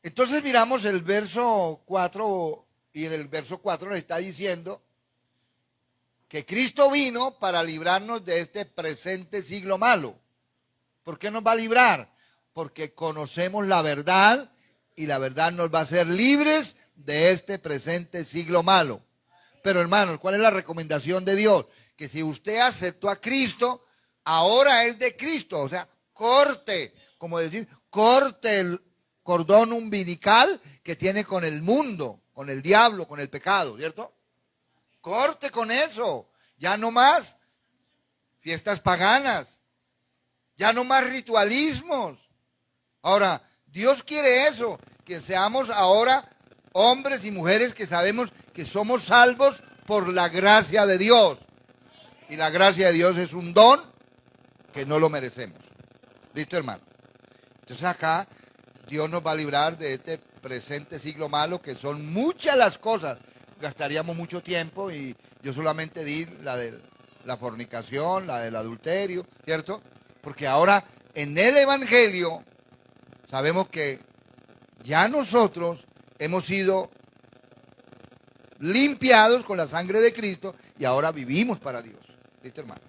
Entonces miramos el verso 4, y en el verso 4 nos está diciendo que Cristo vino para librarnos de este presente siglo malo. ¿Por qué nos va a librar? Porque conocemos la verdad, y la verdad nos va a hacer libres de este presente siglo malo. Pero hermanos, ¿cuál es la recomendación de Dios? Que si usted aceptó a Cristo, ahora es de Cristo. O sea, corte el cordón umbilical que tiene con el mundo, con el diablo, con el pecado, ¿cierto? Corte con eso. Ya no más fiestas paganas. Ya no más ritualismos. Ahora, Dios quiere eso, que seamos ahora hombres y mujeres que sabemos que somos salvos por la gracia de Dios. Y la gracia de Dios es un don que no lo merecemos. ¿Listo, hermano? Entonces acá Dios nos va a librar de este presente siglo malo, que son muchas las cosas. Gastaríamos mucho tiempo, y yo solamente di la de la fornicación, la del adulterio, ¿cierto? Porque ahora en el Evangelio sabemos que ya nosotros hemos sido limpiados con la sangre de Cristo y ahora vivimos para Dios. ¿Listo, hermano?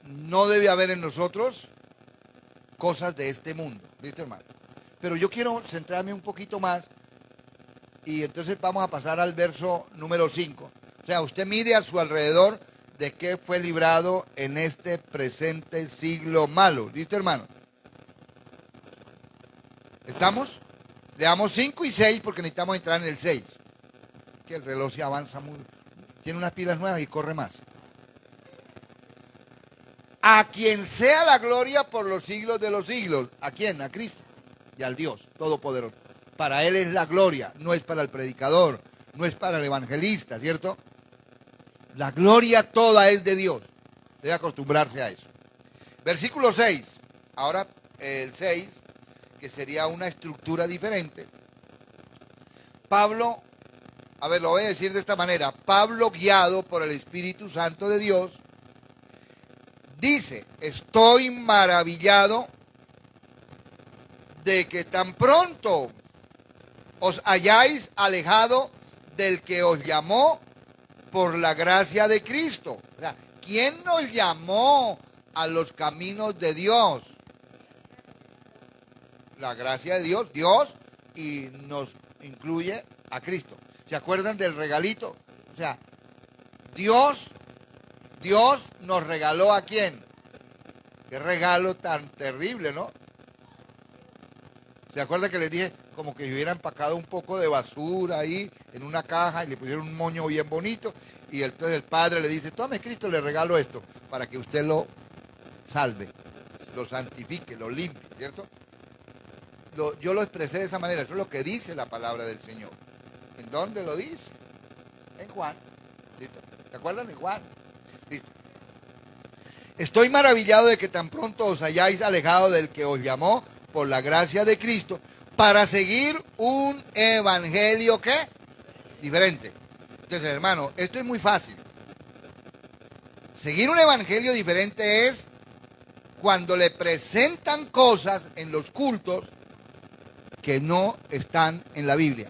No debe haber en nosotros cosas de este mundo. ¿Listo, hermano? Pero yo quiero centrarme un poquito más, y entonces vamos a pasar al verso número 5. O sea, usted mire a su alrededor de qué fue librado en este presente siglo malo. ¿Listo, hermano? ¿Estamos? Leamos 5 y 6 porque necesitamos entrar en el 6. Que el reloj se avanza muy... Tiene unas pilas nuevas y corre más. A quien sea la gloria por los siglos de los siglos. ¿A quién? A Cristo y al Dios Todopoderoso. Para Él es la gloria, no es para el predicador, no es para el evangelista, ¿cierto? La gloria toda es de Dios. Debe acostumbrarse a eso. Versículo 6. Ahora el 6, que sería una estructura diferente. Pablo, a ver, lo voy a decir de esta manera. Pablo, guiado por el Espíritu Santo de Dios, dice: estoy maravillado de que tan pronto os hayáis alejado del que os llamó por la gracia de Cristo. O sea, ¿quién nos llamó a los caminos de Dios? La gracia de Dios, Dios, y nos incluye a Cristo. ¿Se acuerdan del regalito? O sea, Dios nos regaló ¿a quién? Qué regalo tan terrible, ¿no? ¿Se acuerda que les dije como que hubiera empacado un poco de basura ahí en una caja y le pusieron un moño bien bonito? Y entonces el padre le dice, tome Cristo, le regalo esto para que usted lo salve, lo santifique, lo limpie, ¿cierto? Yo lo expresé de esa manera, eso es lo que dice la palabra del Señor. ¿En dónde lo dice? En Juan. ¿Listo? ¿Se acuerdan? En Juan. Listo. Estoy maravillado de que tan pronto os hayáis alejado del que os llamó por la gracia de Cristo para seguir un evangelio, ¿qué? Diferente. Entonces, hermano, esto es muy fácil. Seguir un evangelio diferente es cuando le presentan cosas en los cultos que no están en la Biblia.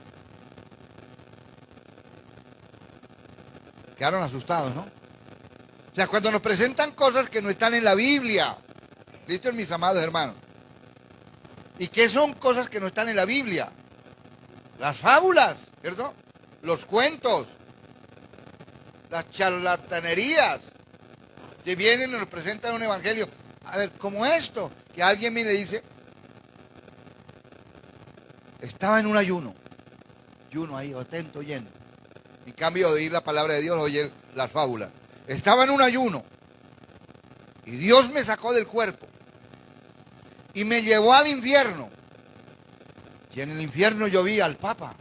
Quedaron asustados, ¿no? O sea, cuando nos presentan cosas que no están en la Biblia. ¿Listo, mis amados hermanos? ¿Y qué son cosas que no están en la Biblia? Las fábulas, ¿cierto? Los cuentos, las charlatanerías, que vienen y nos presentan un evangelio. A ver, como esto, que alguien me le dice, estaba en un ayuno ahí, atento, oyendo. En cambio de oír la palabra de Dios, oír las fábulas. Estaba en un ayuno y Dios me sacó del cuerpo y me llevó al infierno. Y en el infierno yo vi al Papa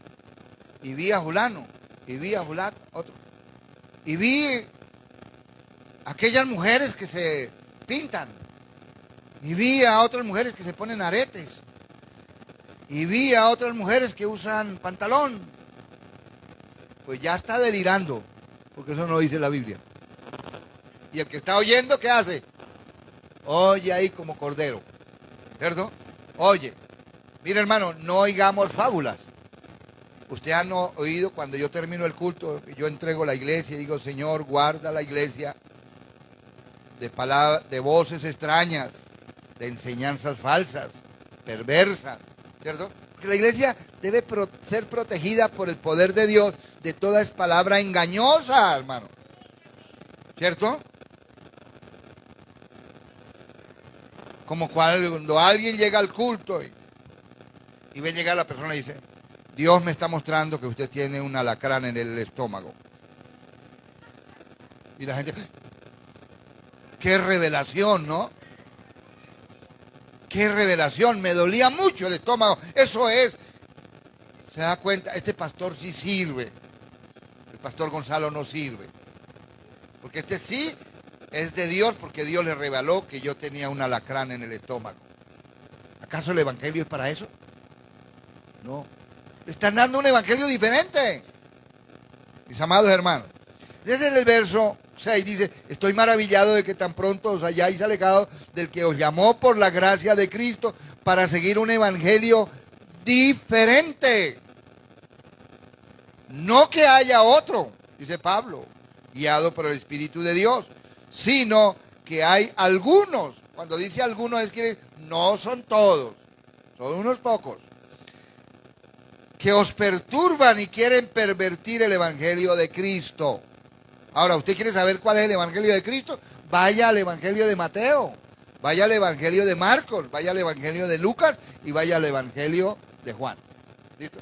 y vi a Julano y vi a Julat, otro. Y vi aquellas mujeres que se pintan y vi a otras mujeres que se ponen aretes y vi a otras mujeres que usan pantalón. Pues ya está delirando, porque eso no lo dice la Biblia. Y el que está oyendo, ¿qué hace? Oye ahí como cordero, ¿cierto? Oye, mire hermano, no oigamos fábulas. Usted ha oído cuando yo termino el culto, yo entrego la iglesia y digo, Señor, guarda la iglesia de voces extrañas, de enseñanzas falsas, perversas, ¿cierto? Porque la iglesia debe ser protegida por el poder de Dios de toda es palabra engañosa, hermano. ¿Cierto? Como cuando alguien llega al culto y ve llegar a la persona y dice, Dios me está mostrando que usted tiene un alacrán en el estómago. Y la gente, qué revelación, ¿no? Qué revelación, me dolía mucho el estómago. Eso es, se da cuenta, este pastor sí sirve. El pastor Gonzalo no sirve. Porque este sí es de Dios, porque Dios le reveló que yo tenía un alacrán en el estómago. ¿Acaso el evangelio es para eso? No. Le están dando un evangelio diferente. Mis amados hermanos. Desde el verso 6 dice, estoy maravillado de que tan pronto os hayáis alejado del que os llamó por la gracia de Cristo para seguir un evangelio diferente. No que haya otro, dice Pablo, guiado por el Espíritu de Dios, sino que hay algunos. Cuando dice algunos es que no son todos, son unos pocos, que os perturban y quieren pervertir el evangelio de Cristo. Ahora, ¿usted quiere saber cuál es el evangelio de Cristo? Vaya al evangelio de Mateo, vaya al evangelio de Marcos, vaya al evangelio de Lucas y vaya al evangelio de Juan. ¿Listo?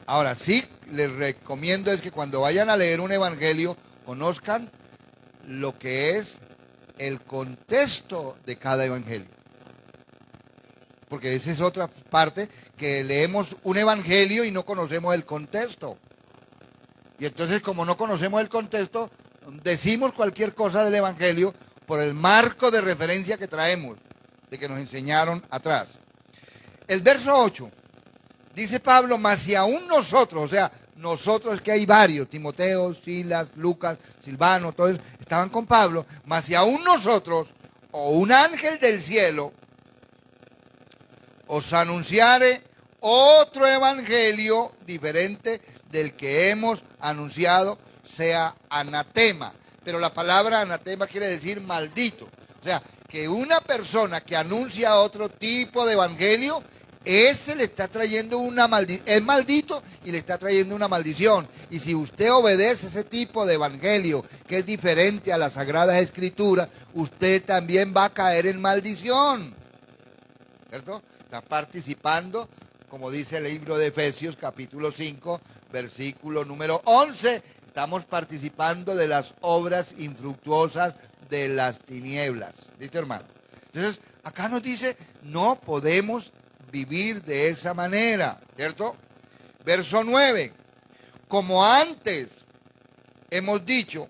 Ahora, sí, les recomiendo es que cuando vayan a leer un evangelio, conozcan lo que es el contexto de cada evangelio. Porque esa es otra parte, que leemos un evangelio y no conocemos el contexto. Y entonces, como no conocemos el contexto, decimos cualquier cosa del evangelio por el marco de referencia que traemos, de que nos enseñaron atrás. El verso 8. Dice Pablo, mas si aún nosotros, o sea, nosotros que hay varios, Timoteo, Silas, Lucas, Silvano, todos estaban con Pablo, mas si aún nosotros, o un ángel del cielo, os anunciare otro evangelio diferente del que hemos anunciado, sea anatema. Pero la palabra anatema quiere decir maldito. O sea, que una persona que anuncia otro tipo de evangelio, ese le está trayendo una maldición, es maldito y le está trayendo una maldición. Y si usted obedece ese tipo de evangelio, que es diferente a las Sagradas Escrituras, usted también va a caer en maldición. ¿Cierto? Está participando, como dice el libro de Efesios, capítulo 5, versículo número 11. Estamos participando de las obras infructuosas de las tinieblas. ¿Listo, hermano? Entonces, acá nos dice, no podemos vivir de esa manera, ¿cierto? Verso 9. Como antes hemos dicho,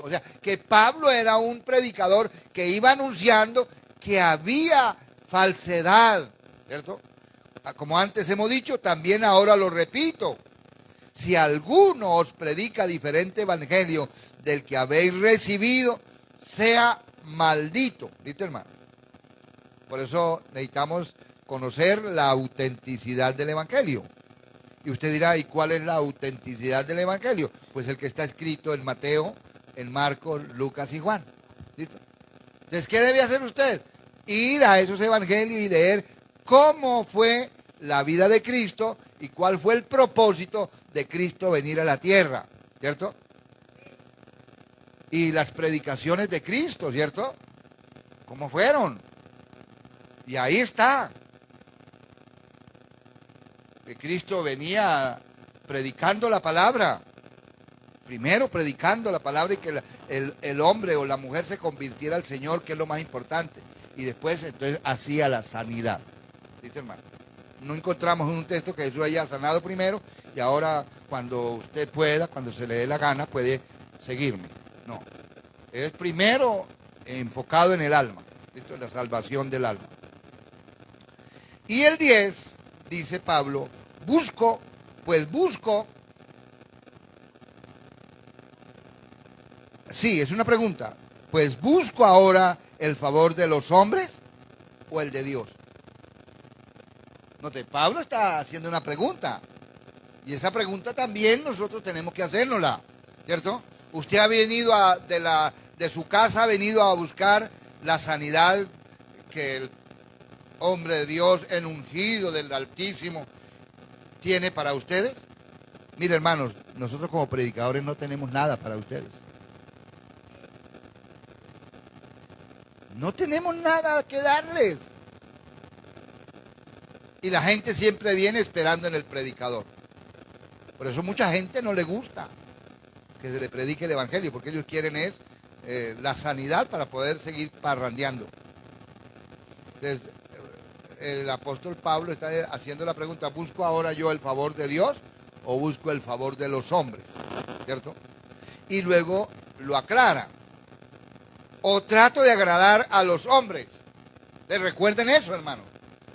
o sea, que Pablo era un predicador que iba anunciando que había falsedad, ¿cierto? Como antes hemos dicho, también ahora lo repito. Si alguno os predica diferente evangelio del que habéis recibido, sea maldito. ¿Listo, hermano? Por eso necesitamos conocer la autenticidad del evangelio. Y usted dirá, ¿y cuál es la autenticidad del evangelio? Pues el que está escrito en Mateo, en Marcos, Lucas y Juan. ¿Listo? Entonces, ¿qué debe hacer usted? Ir a esos evangelios y leer cómo fue la vida de Cristo y cuál fue el propósito de Cristo venir a la tierra, ¿cierto? Y las predicaciones de Cristo, ¿cierto? ¿Cómo fueron? Y ahí está. Que Cristo venía predicando la palabra. Primero predicando la palabra y que el hombre o la mujer se convirtiera al Señor, que es lo más importante. Y después entonces hacía la sanidad. ¿Listo, hermano? No encontramos un texto que Jesús haya sanado primero y ahora cuando usted pueda, cuando se le dé la gana, puede seguirme. No. Es primero enfocado en el alma. Esto es la salvación del alma. Y el 10, dice Pablo, busco. Sí, es una pregunta. Pues busco ahora el favor de los hombres o el de Dios. Note, Pablo está haciendo una pregunta. Y esa pregunta también nosotros tenemos que hacérnosla, ¿cierto? Usted ha venido de su casa, ha venido a buscar la sanidad que el hombre de Dios, el ungido del Altísimo, tiene para ustedes. Mire, hermanos, nosotros como predicadores no tenemos nada para ustedes. No tenemos nada que darles. Y la gente siempre viene esperando en el predicador. Por eso mucha gente no le gusta que se le predique el evangelio, porque ellos quieren es la sanidad para poder seguir parrandeando. Entonces, el apóstol Pablo está haciendo la pregunta, ¿busco ahora yo el favor de Dios o busco el favor de los hombres? ¿Cierto? Y luego lo aclara. O trato de agradar a los hombres. Recuerden eso, hermano.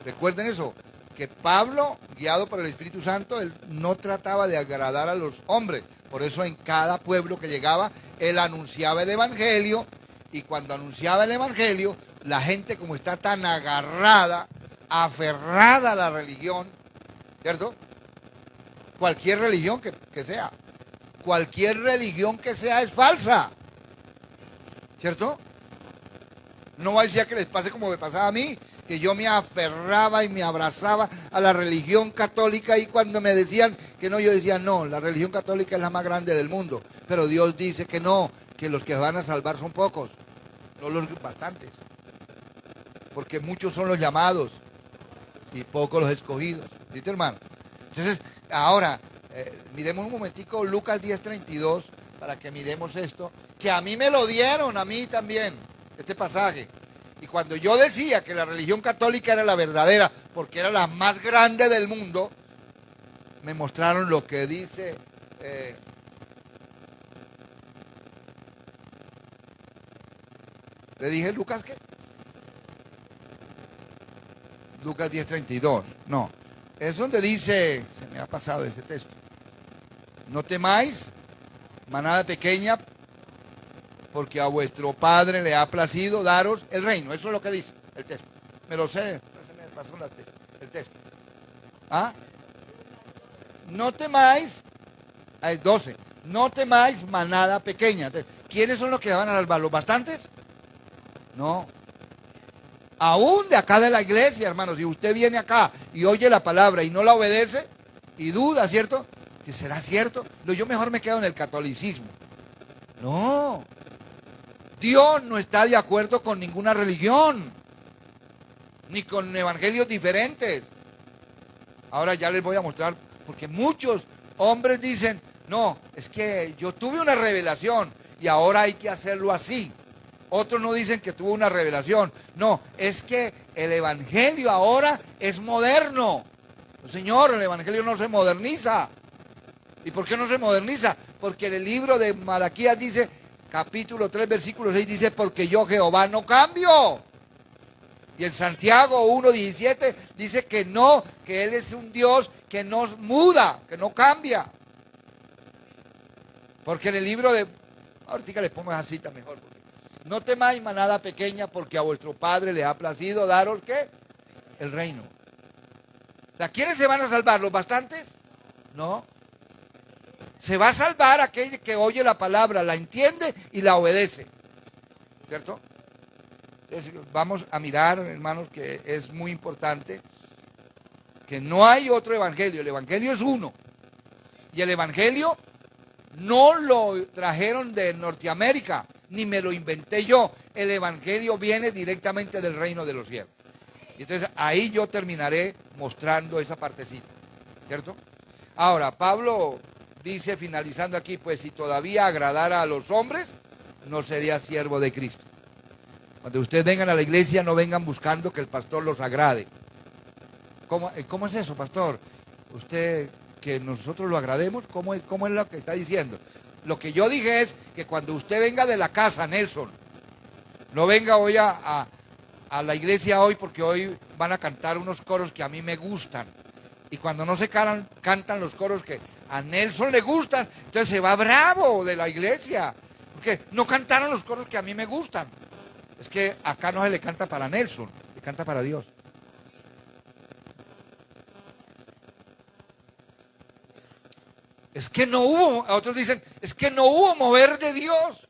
Recuerden eso. Que Pablo, guiado por el Espíritu Santo, él no trataba de agradar a los hombres. Por eso en cada pueblo que llegaba, él anunciaba el evangelio. Y cuando anunciaba el evangelio, la gente, como está tan agarrada, aferrada a la religión, ¿cierto? Cualquier religión que sea. Cualquier religión que sea es falsa. ¿Cierto? No va a decir que les pase como me pasaba a mí, que yo me aferraba y me abrazaba a la religión católica y cuando me decían que no, yo decía no, la religión católica es la más grande del mundo, pero Dios dice que no, que los que van a salvar son pocos, no los bastantes, porque muchos son los llamados y pocos los escogidos, ¿viste, hermano? Entonces, ahora, miremos un momentico Lucas 10:32 para que miremos esto, que a mí me lo dieron, a mí también, este pasaje. Y cuando yo decía que la religión católica era la verdadera, porque era la más grande del mundo, me mostraron lo que dice... ¿Le dije Lucas qué? Lucas 10:32. No, es donde dice, se me ha pasado ese texto. No temáis, manada pequeña, porque a vuestro Padre le ha placido daros el reino. Eso es lo que dice el texto. Me lo sé, se me pasó el texto. ¿Ah? No temáis, 12. No temáis, manada pequeña. ¿Quiénes son los que van a salvar? ¿Los bastantes? No. Aún de acá de la iglesia, hermanos, si usted viene acá y oye la palabra y no la obedece y duda, ¿cierto? ¿Que será cierto? No, yo mejor me quedo en el catolicismo. No. Dios no está de acuerdo con ninguna religión, ni con evangelios diferentes. Ahora ya les voy a mostrar, porque muchos hombres dicen, no, es que yo tuve una revelación y ahora hay que hacerlo así. Otros no dicen que tuvo una revelación. No, es que el evangelio ahora es moderno. Señor, el evangelio no se moderniza. ¿Y por qué no se moderniza? Porque en el libro de Malaquías dice, capítulo 3, versículo 6, dice, porque yo Jehová no cambio. Y en Santiago 1:17 dice que no, que Él es un Dios que no muda, que no cambia. Porque en el libro de... Ahorita les pongo esa cita mejor. No temáis manada pequeña, porque a vuestro Padre le ha placido daros, ¿qué? El reino. O sea, ¿quiénes se van a salvar? ¿Los bastantes? No. Se va a salvar aquel que oye la palabra, la entiende y la obedece. ¿Cierto? Entonces, vamos a mirar, hermanos, que es muy importante que no hay otro evangelio. El evangelio es uno. Y el evangelio no lo trajeron de Norteamérica, ni me lo inventé yo. El evangelio viene directamente del reino de los cielos. Y entonces ahí yo terminaré mostrando esa partecita. ¿Cierto? Ahora, Pablo dice, finalizando aquí, pues si todavía agradara a los hombres, no sería siervo de Cristo. Cuando ustedes vengan a la iglesia, no vengan buscando que el pastor los agrade. ¿Cómo es eso, pastor? Usted, que nosotros lo agrademos, ¿cómo es lo que está diciendo? Lo que yo dije es que cuando usted venga de la casa, Nelson, no venga hoy a la iglesia hoy porque hoy van a cantar unos coros que a mí me gustan. Y cuando no se cantan los coros que a Nelson le gustan, entonces se va bravo de la iglesia. Porque no cantaron los coros que a mí me gustan. Es que acá no se le canta para Nelson, se canta para Dios. Es que no hubo, otros dicen, es que no hubo mover de Dios.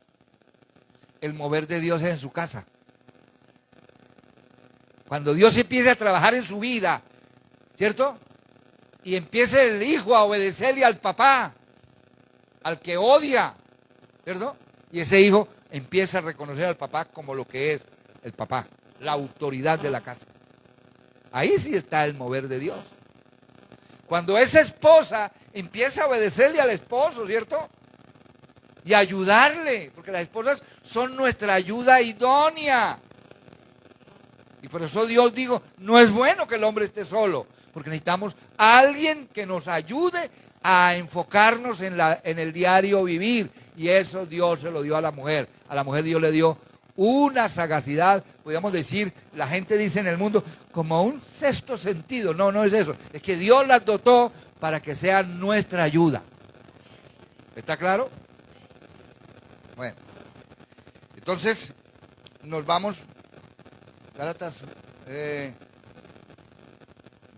El mover de Dios es en su casa. Cuando Dios empiece a trabajar en su vida, ¿cierto? Y empiece el hijo a obedecerle al papá, al que odia, ¿cierto? Y ese hijo empieza a reconocer al papá como lo que es el papá, la autoridad de la casa. Ahí sí está el mover de Dios. Cuando esa esposa empieza a obedecerle al esposo, ¿cierto? Y ayudarle, porque las esposas son nuestra ayuda idónea. Y por eso Dios dijo, no es bueno que el hombre esté solo, porque necesitamos a alguien que nos ayude a enfocarnos en el diario vivir. Y eso Dios se lo dio a la mujer. A la mujer Dios le dio una sagacidad, podríamos decir, la gente dice en el mundo, como un sexto sentido. No, no es eso. Es que Dios las dotó para que sean nuestra ayuda. ¿Está claro? Bueno. Entonces, nos vamos. Gálatas,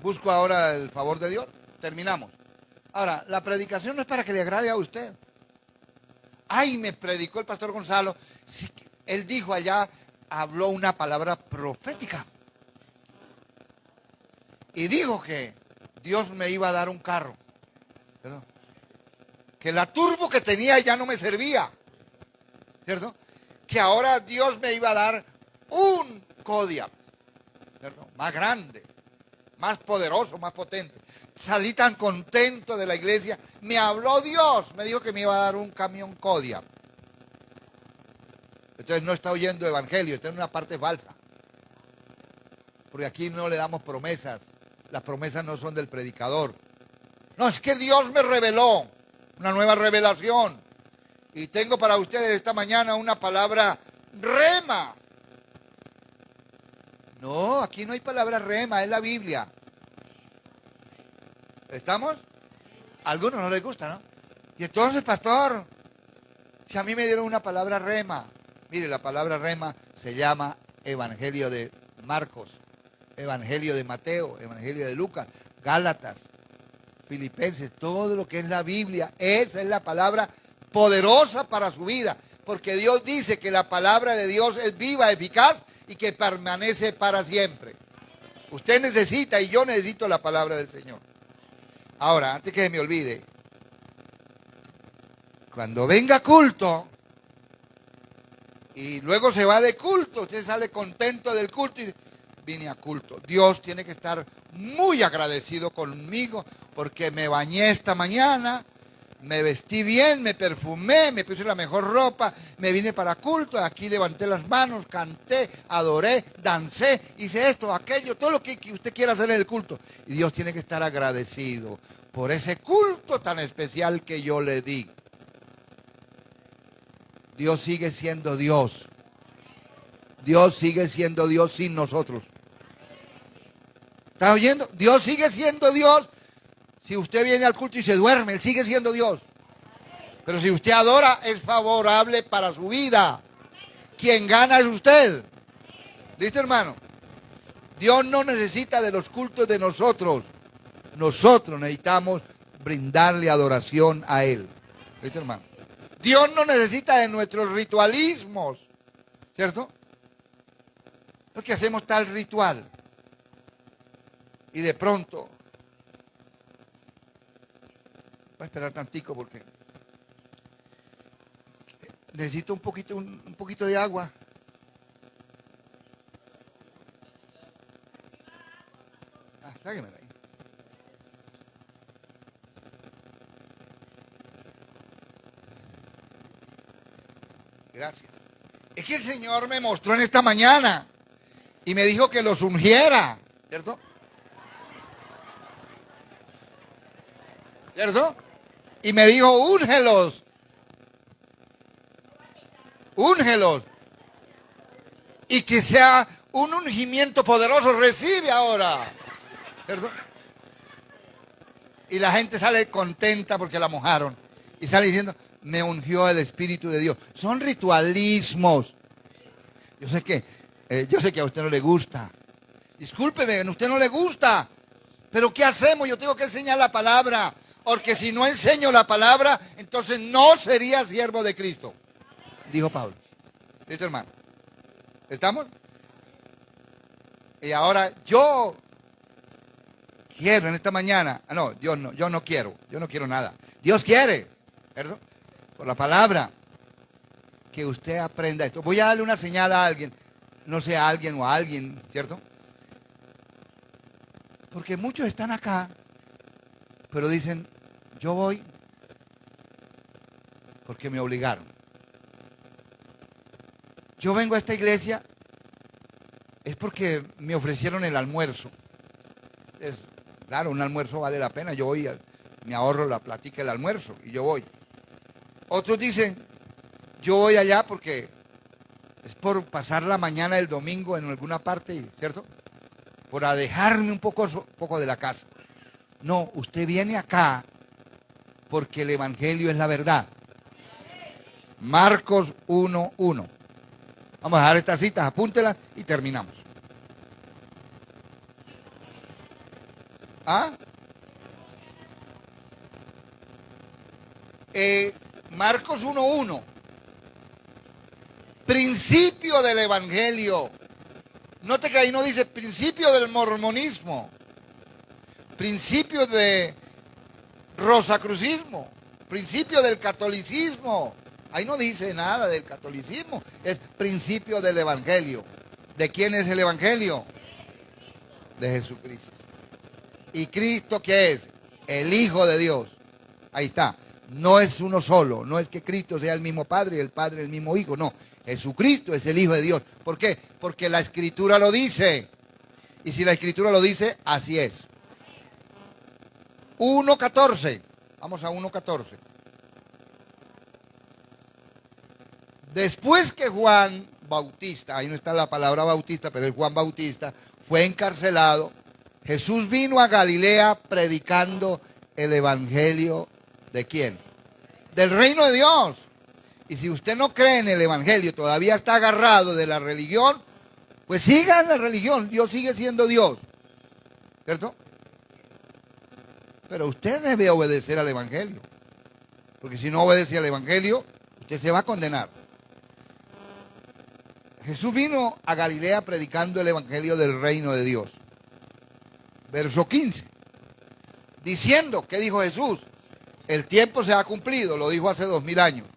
busco ahora el favor de Dios. Terminamos. Ahora, la predicación no es para que le agrade a usted. Ay, me predicó el pastor Gonzalo. Sí, él dijo allá, habló una palabra profética. Y dijo que Dios me iba a dar un carro. ¿Cierto? Que la turbo que tenía ya no me servía. ¿Cierto? Que ahora Dios me iba a dar un Kodiaq, ¿cierto? Más grande, más poderoso, más potente. Salí tan contento de la iglesia. Me habló Dios, me dijo que me iba a dar un camión Kodiaq. Entonces no está oyendo evangelio, está en una parte falsa. Porque aquí no le damos promesas. Las promesas no son del predicador. No, es que Dios me reveló una nueva revelación. Y tengo para ustedes esta mañana una palabra rema. No, aquí no hay palabra rema, es la Biblia. ¿Estamos? A algunos no les gusta, ¿no? Y entonces, pastor, si a mí me dieron una palabra rema, mire, la palabra rema se llama Evangelio de Marcos, Evangelio de Mateo, Evangelio de Lucas, Gálatas, Filipenses, todo lo que es la Biblia, esa es la palabra poderosa para su vida, porque Dios dice que la palabra de Dios es viva, eficaz y que permanece para siempre. Usted necesita y yo necesito la palabra del Señor. Ahora, antes que se me olvide, cuando venga culto, y luego se va de culto, usted sale contento del culto y dice, vine a culto. Dios tiene que estar muy agradecido conmigo porque me bañé esta mañana, me vestí bien, me perfumé, me puse la mejor ropa, me vine para culto, aquí levanté las manos, canté, adoré, dancé, hice esto, aquello, todo lo que usted quiera hacer en el culto. Y Dios tiene que estar agradecido por ese culto tan especial que yo le di. Dios sigue siendo Dios. Dios sigue siendo Dios sin nosotros. ¿Está oyendo? Dios sigue siendo Dios. Si usted viene al culto y se duerme, Él sigue siendo Dios. Pero si usted adora, es favorable para su vida. Quien gana es usted. ¿Listo, hermano? Dios no necesita de los cultos de nosotros. Nosotros necesitamos brindarle adoración a Él. ¿Listo, hermano? Dios no necesita de nuestros ritualismos. ¿Cierto? Porque hacemos tal ritual. Y de pronto... Voy a esperar tantico porque necesito un poquito de agua. Tráigamela ahí. Gracias. Es que el Señor me mostró en esta mañana y me dijo que los ungiera, ¿cierto? ¿Cierto? Y me dijo, úngelos. Úngelos. Y que sea un ungimiento poderoso. Recibe ahora. ¿Cierto? Y la gente sale contenta porque la mojaron. Y sale diciendo, me ungió el Espíritu de Dios. Son ritualismos. Yo sé que a usted no le gusta. Discúlpeme, a usted no le gusta. Pero ¿qué hacemos? Yo tengo que enseñar la palabra. Porque si no enseño la palabra, entonces no sería siervo de Cristo. Dijo Pablo. ¿Listo, hermano? ¿Estamos? Y ahora yo quiero en esta mañana. No, yo no quiero. Yo no quiero nada. Dios quiere. ¿Cierto? Por la palabra. Que usted aprenda esto. Voy a darle una señal a alguien. No sé, a alguien o a alguien. ¿Cierto? Porque muchos están acá. Pero dicen, yo voy porque me obligaron. Yo vengo a esta iglesia es porque me ofrecieron el almuerzo. Claro, un almuerzo vale la pena. Yo voy, me ahorro la platica del almuerzo y yo voy. Otros dicen, yo voy allá porque es por pasar la mañana del domingo en alguna parte, ¿cierto? Por alejarme un poco de la casa. No, usted viene acá porque el Evangelio es la verdad. Marcos 1:1. Vamos a dejar estas citas, apúntelas y terminamos. ¿Ah? Marcos 1:1. Principio del Evangelio. Note que ahí no dice principio del mormonismo. Principio de rosacrucismo, principio del catolicismo. Ahí no dice nada del catolicismo, es principio del Evangelio. ¿De quién es el Evangelio? De Jesucristo. ¿Y Cristo qué es? El Hijo de Dios. Ahí está. No es uno solo, no es que Cristo sea el mismo Padre y el Padre el mismo Hijo, no. Jesucristo es el Hijo de Dios. ¿Por qué? Porque la Escritura lo dice. Y si la Escritura lo dice, así es. 1:14. Vamos a 1:14. Después que Juan Bautista, ahí no está la palabra Bautista, pero es Juan Bautista, fue encarcelado, Jesús vino a Galilea predicando el Evangelio ¿de quién? Del reino de Dios. Y si usted no cree en el Evangelio, todavía está agarrado de la religión, pues siga en la religión, Dios sigue siendo Dios. ¿Cierto? Pero usted debe obedecer al Evangelio. Porque si no obedece al Evangelio, usted se va a condenar. Jesús vino a Galilea predicando el Evangelio del reino de Dios. Verso 15. Diciendo, ¿qué dijo Jesús? El tiempo se ha cumplido, lo dijo hace 2000 años.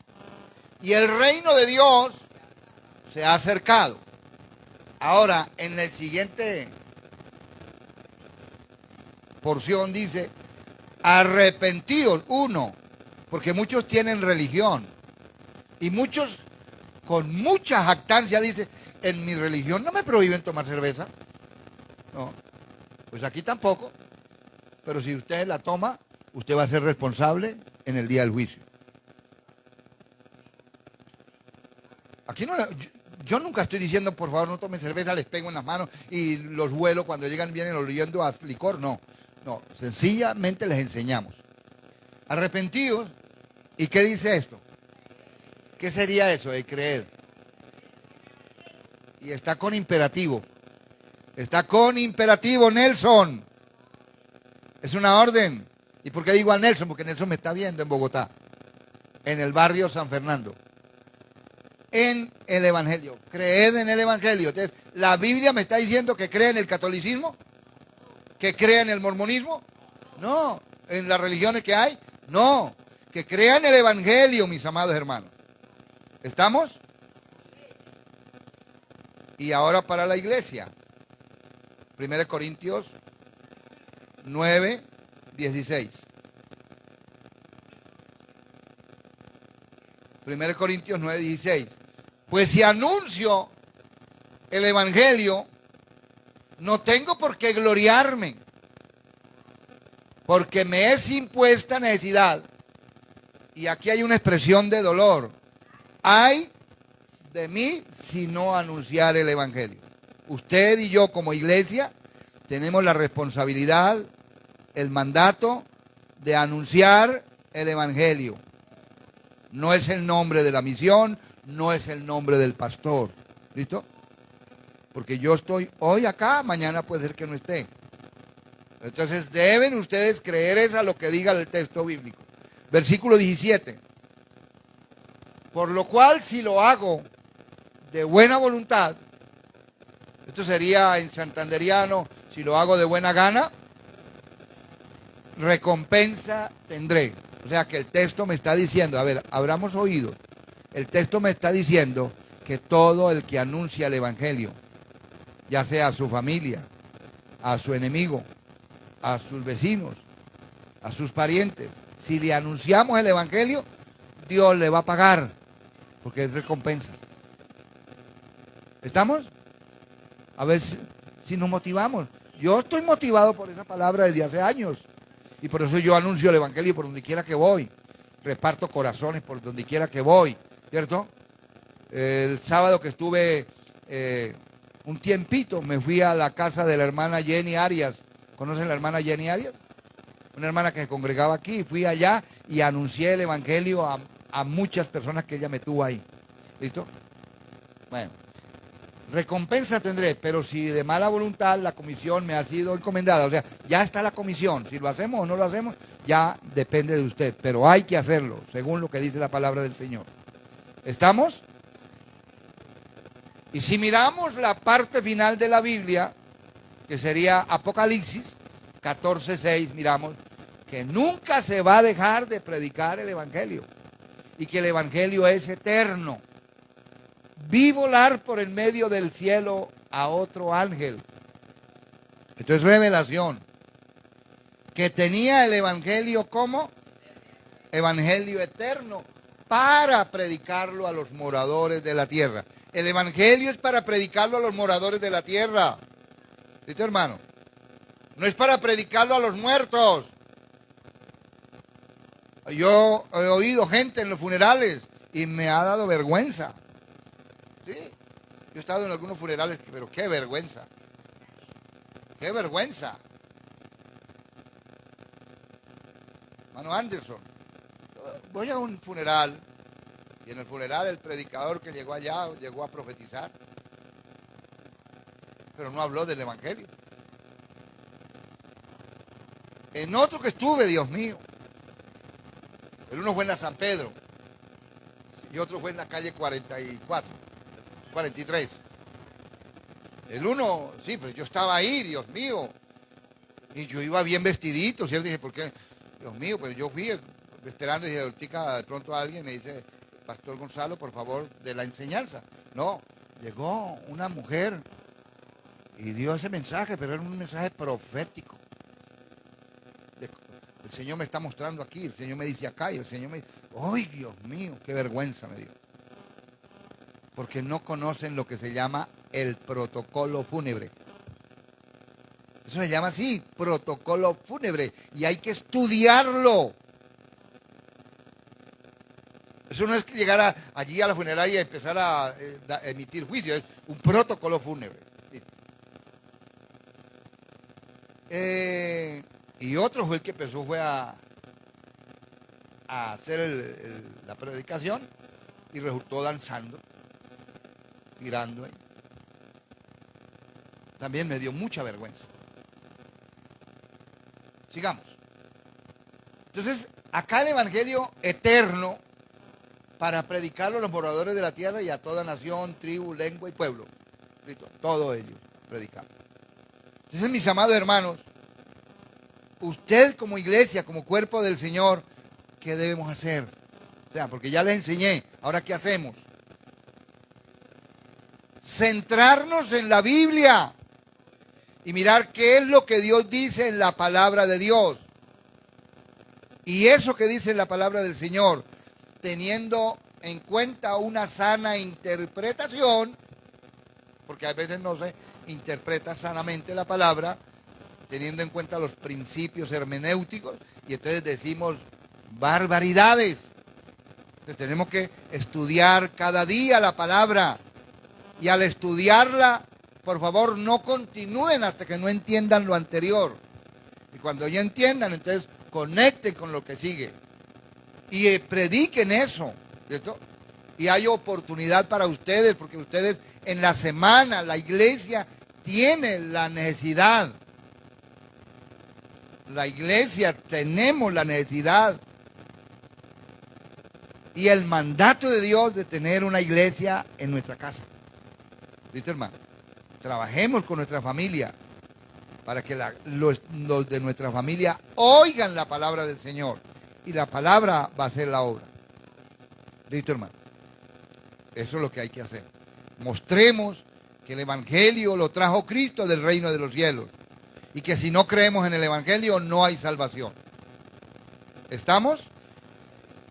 Y el reino de Dios se ha acercado. Ahora, en el siguiente porción dice, arrepentidos, uno, porque muchos tienen religión y muchos con mucha jactancia dicen, en mi religión no me prohíben tomar cerveza. No, pues aquí tampoco, pero si usted la toma, usted va a ser responsable en el día del juicio. Aquí no, yo nunca estoy diciendo, por favor, no tomen cerveza, les pego en las manos y los vuelo cuando llegan, vienen oliendo a licor. No, no, sencillamente les enseñamos. Arrepentidos. ¿Y qué dice esto? ¿Qué sería eso de creer? Y está con imperativo. Está con imperativo, Nelson. Es una orden. ¿Y por qué digo a Nelson? Porque Nelson me está viendo en Bogotá, en el barrio San Fernando. En el Evangelio. Creed en el Evangelio. Entonces, ¿la Biblia me está diciendo que cree en el catolicismo? ¿Que crea en el mormonismo? No. ¿En las religiones que hay? No. Que crea en el Evangelio, mis amados hermanos. ¿Estamos? Y ahora para la iglesia. 1 Corintios 9, 16. 1 Corintios 9, 16. Pues si anuncio el Evangelio, no tengo por qué gloriarme, porque me es impuesta necesidad. Y aquí hay una expresión de dolor. Ay de mí si no anunciar el Evangelio. Usted y yo como iglesia tenemos la responsabilidad, el mandato de anunciar el Evangelio. No es el nombre de la misión, no es el nombre del pastor. ¿Listo? Porque yo estoy hoy acá, mañana puede ser que no esté. Entonces deben ustedes creer eso a lo que diga el texto bíblico. Versículo 17. Por lo cual, si lo hago de buena voluntad, esto sería en santanderiano, si lo hago de buena gana, recompensa tendré. O sea que el texto me está diciendo, a ver, abramos oído, el texto me está diciendo que todo el que anuncia el Evangelio, ya sea a su familia, a su enemigo, a sus vecinos, a sus parientes, si le anunciamos el Evangelio, Dios le va a pagar, porque es recompensa. ¿Estamos? A ver si nos motivamos. Yo estoy motivado por esa palabra desde hace años. Y por eso yo anuncio el Evangelio por donde quiera que voy. Reparto corazones por donde quiera que voy. ¿Cierto? El sábado que estuve un tiempito, me fui a la casa de la hermana Jenny Arias. ¿Conocen la hermana Jenny Arias? Una hermana que se congregaba aquí. Fui allá y anuncié el Evangelio a muchas personas que ella me tuvo ahí. ¿Listo? Bueno. Recompensa tendré, pero si de mala voluntad la comisión me ha sido encomendada, o sea, ya está la comisión, si lo hacemos o no lo hacemos, ya depende de usted, pero hay que hacerlo, según lo que dice la palabra del Señor. ¿Estamos? Y si miramos la parte final de la Biblia, que sería Apocalipsis 14:6, miramos que nunca se va a dejar de predicar el Evangelio y que el Evangelio es eterno. Vi volar por el medio del cielo a otro ángel. Esto es revelación. Que tenía el Evangelio como Evangelio eterno para predicarlo a los moradores de la tierra. El Evangelio es para predicarlo a los moradores de la tierra. ¿Listo, hermano? No es para predicarlo a los muertos. Yo he oído gente en los funerales y me ha dado vergüenza. Sí, yo he estado en algunos funerales, pero qué vergüenza. Qué vergüenza. Hermano Anderson, voy a un funeral y en el funeral el predicador que llegó allá llegó a profetizar, pero no habló del Evangelio. En otro que estuve, Dios mío, el uno fue en la San Pedro y otro fue en la calle 43. El uno, sí, pero yo estaba ahí, Dios mío. Y yo iba bien vestidito, ¿cierto? Dije, ¿por qué? Dios mío, pues yo fui esperando y dije, ahorita de pronto alguien me dice, Pastor Gonzalo, por favor, de la enseñanza. No, llegó una mujer y dio ese mensaje, pero era un mensaje profético. El Señor me está mostrando aquí, el Señor me dice acá y el Señor me dice, ¡ay, Dios mío! ¡Qué vergüenza me dio! Porque no conocen lo que se llama el protocolo fúnebre. Eso se llama así, protocolo fúnebre, y hay que estudiarlo. Eso no es llegar allí a la funeraria y empezar a emitir juicio, es un protocolo fúnebre. Y otro fue el que empezó a hacer la predicación y resultó danzando, tirando. También me dio mucha vergüenza. Sigamos. Entonces, acá el evangelio eterno para predicarlo a los moradores de la tierra y a toda nación, tribu, lengua y pueblo. ¿Listo? Todo ello predicamos. Entonces, mis amados hermanos, usted como iglesia, como cuerpo del Señor, ¿qué debemos hacer? O sea, porque ya les enseñé, ¿ahora qué hacemos? Centrarnos en la Biblia y mirar qué es lo que Dios dice en la palabra de Dios. Y eso que dice en la palabra del Señor, teniendo en cuenta una sana interpretación, porque a veces no se interpreta sanamente la palabra, teniendo en cuenta los principios hermenéuticos, y entonces decimos barbaridades. Entonces tenemos que estudiar cada día la palabra, y al estudiarla, por favor, no continúen hasta que no entiendan lo anterior. Y cuando ya entiendan, entonces conecten con lo que sigue. Y prediquen eso, ¿cierto? Y hay oportunidad para ustedes, porque ustedes en la semana, la iglesia tiene la necesidad. La iglesia tenemos la necesidad. Y el mandato de Dios de tener una iglesia en nuestra casa. ¿Listo, hermano? Trabajemos con nuestra familia para que los de nuestra familia oigan la palabra del Señor. Y la palabra va a ser la obra. ¿Listo, hermano? Eso es lo que hay que hacer. Mostremos que el evangelio lo trajo Cristo del reino de los cielos. Y que si no creemos en el evangelio no hay salvación. ¿Estamos?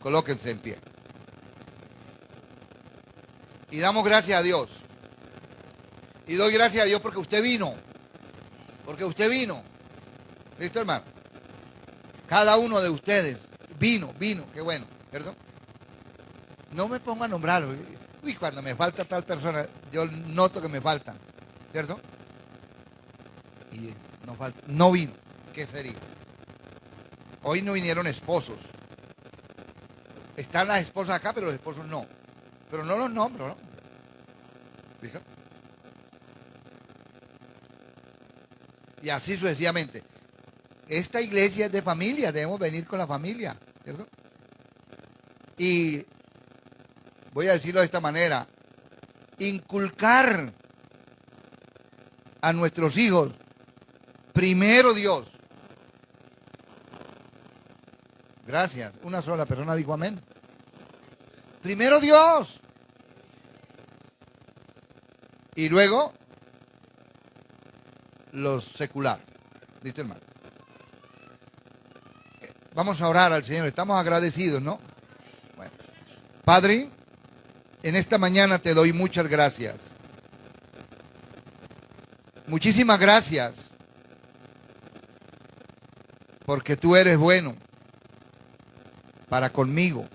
Colóquense en pie. Y damos gracias a Dios. Y doy gracias a Dios porque usted vino. Porque usted vino. ¿Listo, hermano? Cada uno de ustedes vino, qué bueno, ¿cierto? No me pongo a nombrarlo. Uy, cuando me falta tal persona, yo noto que me faltan, ¿cierto? Y no vino. ¿Qué sería? Hoy no vinieron esposos. Están las esposas acá, pero los esposos no. Pero no los nombro, ¿no? ¿Listo? Y así sucesivamente. Esta iglesia es de familia, debemos venir con la familia, ¿cierto? Y voy a decirlo de esta manera, inculcar a nuestros hijos, primero Dios. Gracias, una sola persona dijo amén. Primero Dios. Y luego los secular. ¿Listo, hermano? Vamos a orar al Señor. Estamos agradecidos, ¿no? Bueno. Padre, en esta mañana te doy muchas gracias. Muchísimas gracias. Porque tú eres bueno para conmigo.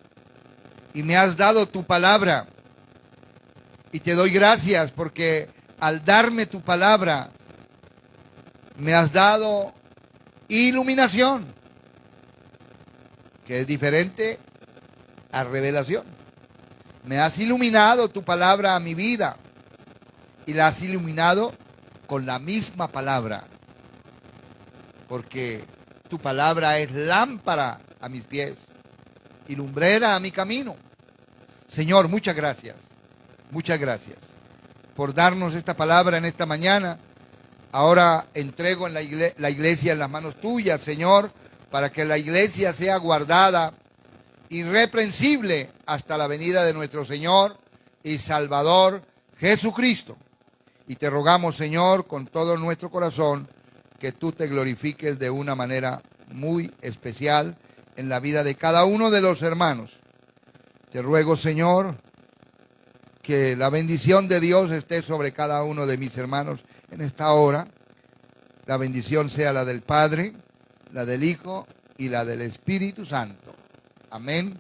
Y me has dado tu palabra. Y te doy gracias porque al darme tu palabra, me has dado iluminación, que es diferente a revelación. Me has iluminado tu palabra a mi vida y la has iluminado con la misma palabra, porque tu palabra es lámpara a mis pies y lumbrera a mi camino. Señor, muchas gracias por darnos esta palabra en esta mañana. Ahora entrego en la iglesia en las manos tuyas, Señor, para que la iglesia sea guardada, irreprensible, hasta la venida de nuestro Señor y Salvador Jesucristo. Y te rogamos, Señor, con todo nuestro corazón, que tú te glorifiques de una manera muy especial en la vida de cada uno de los hermanos. Te ruego, Señor, que la bendición de Dios esté sobre cada uno de mis hermanos en esta hora. La bendición sea la del Padre, la del Hijo y la del Espíritu Santo. Amén.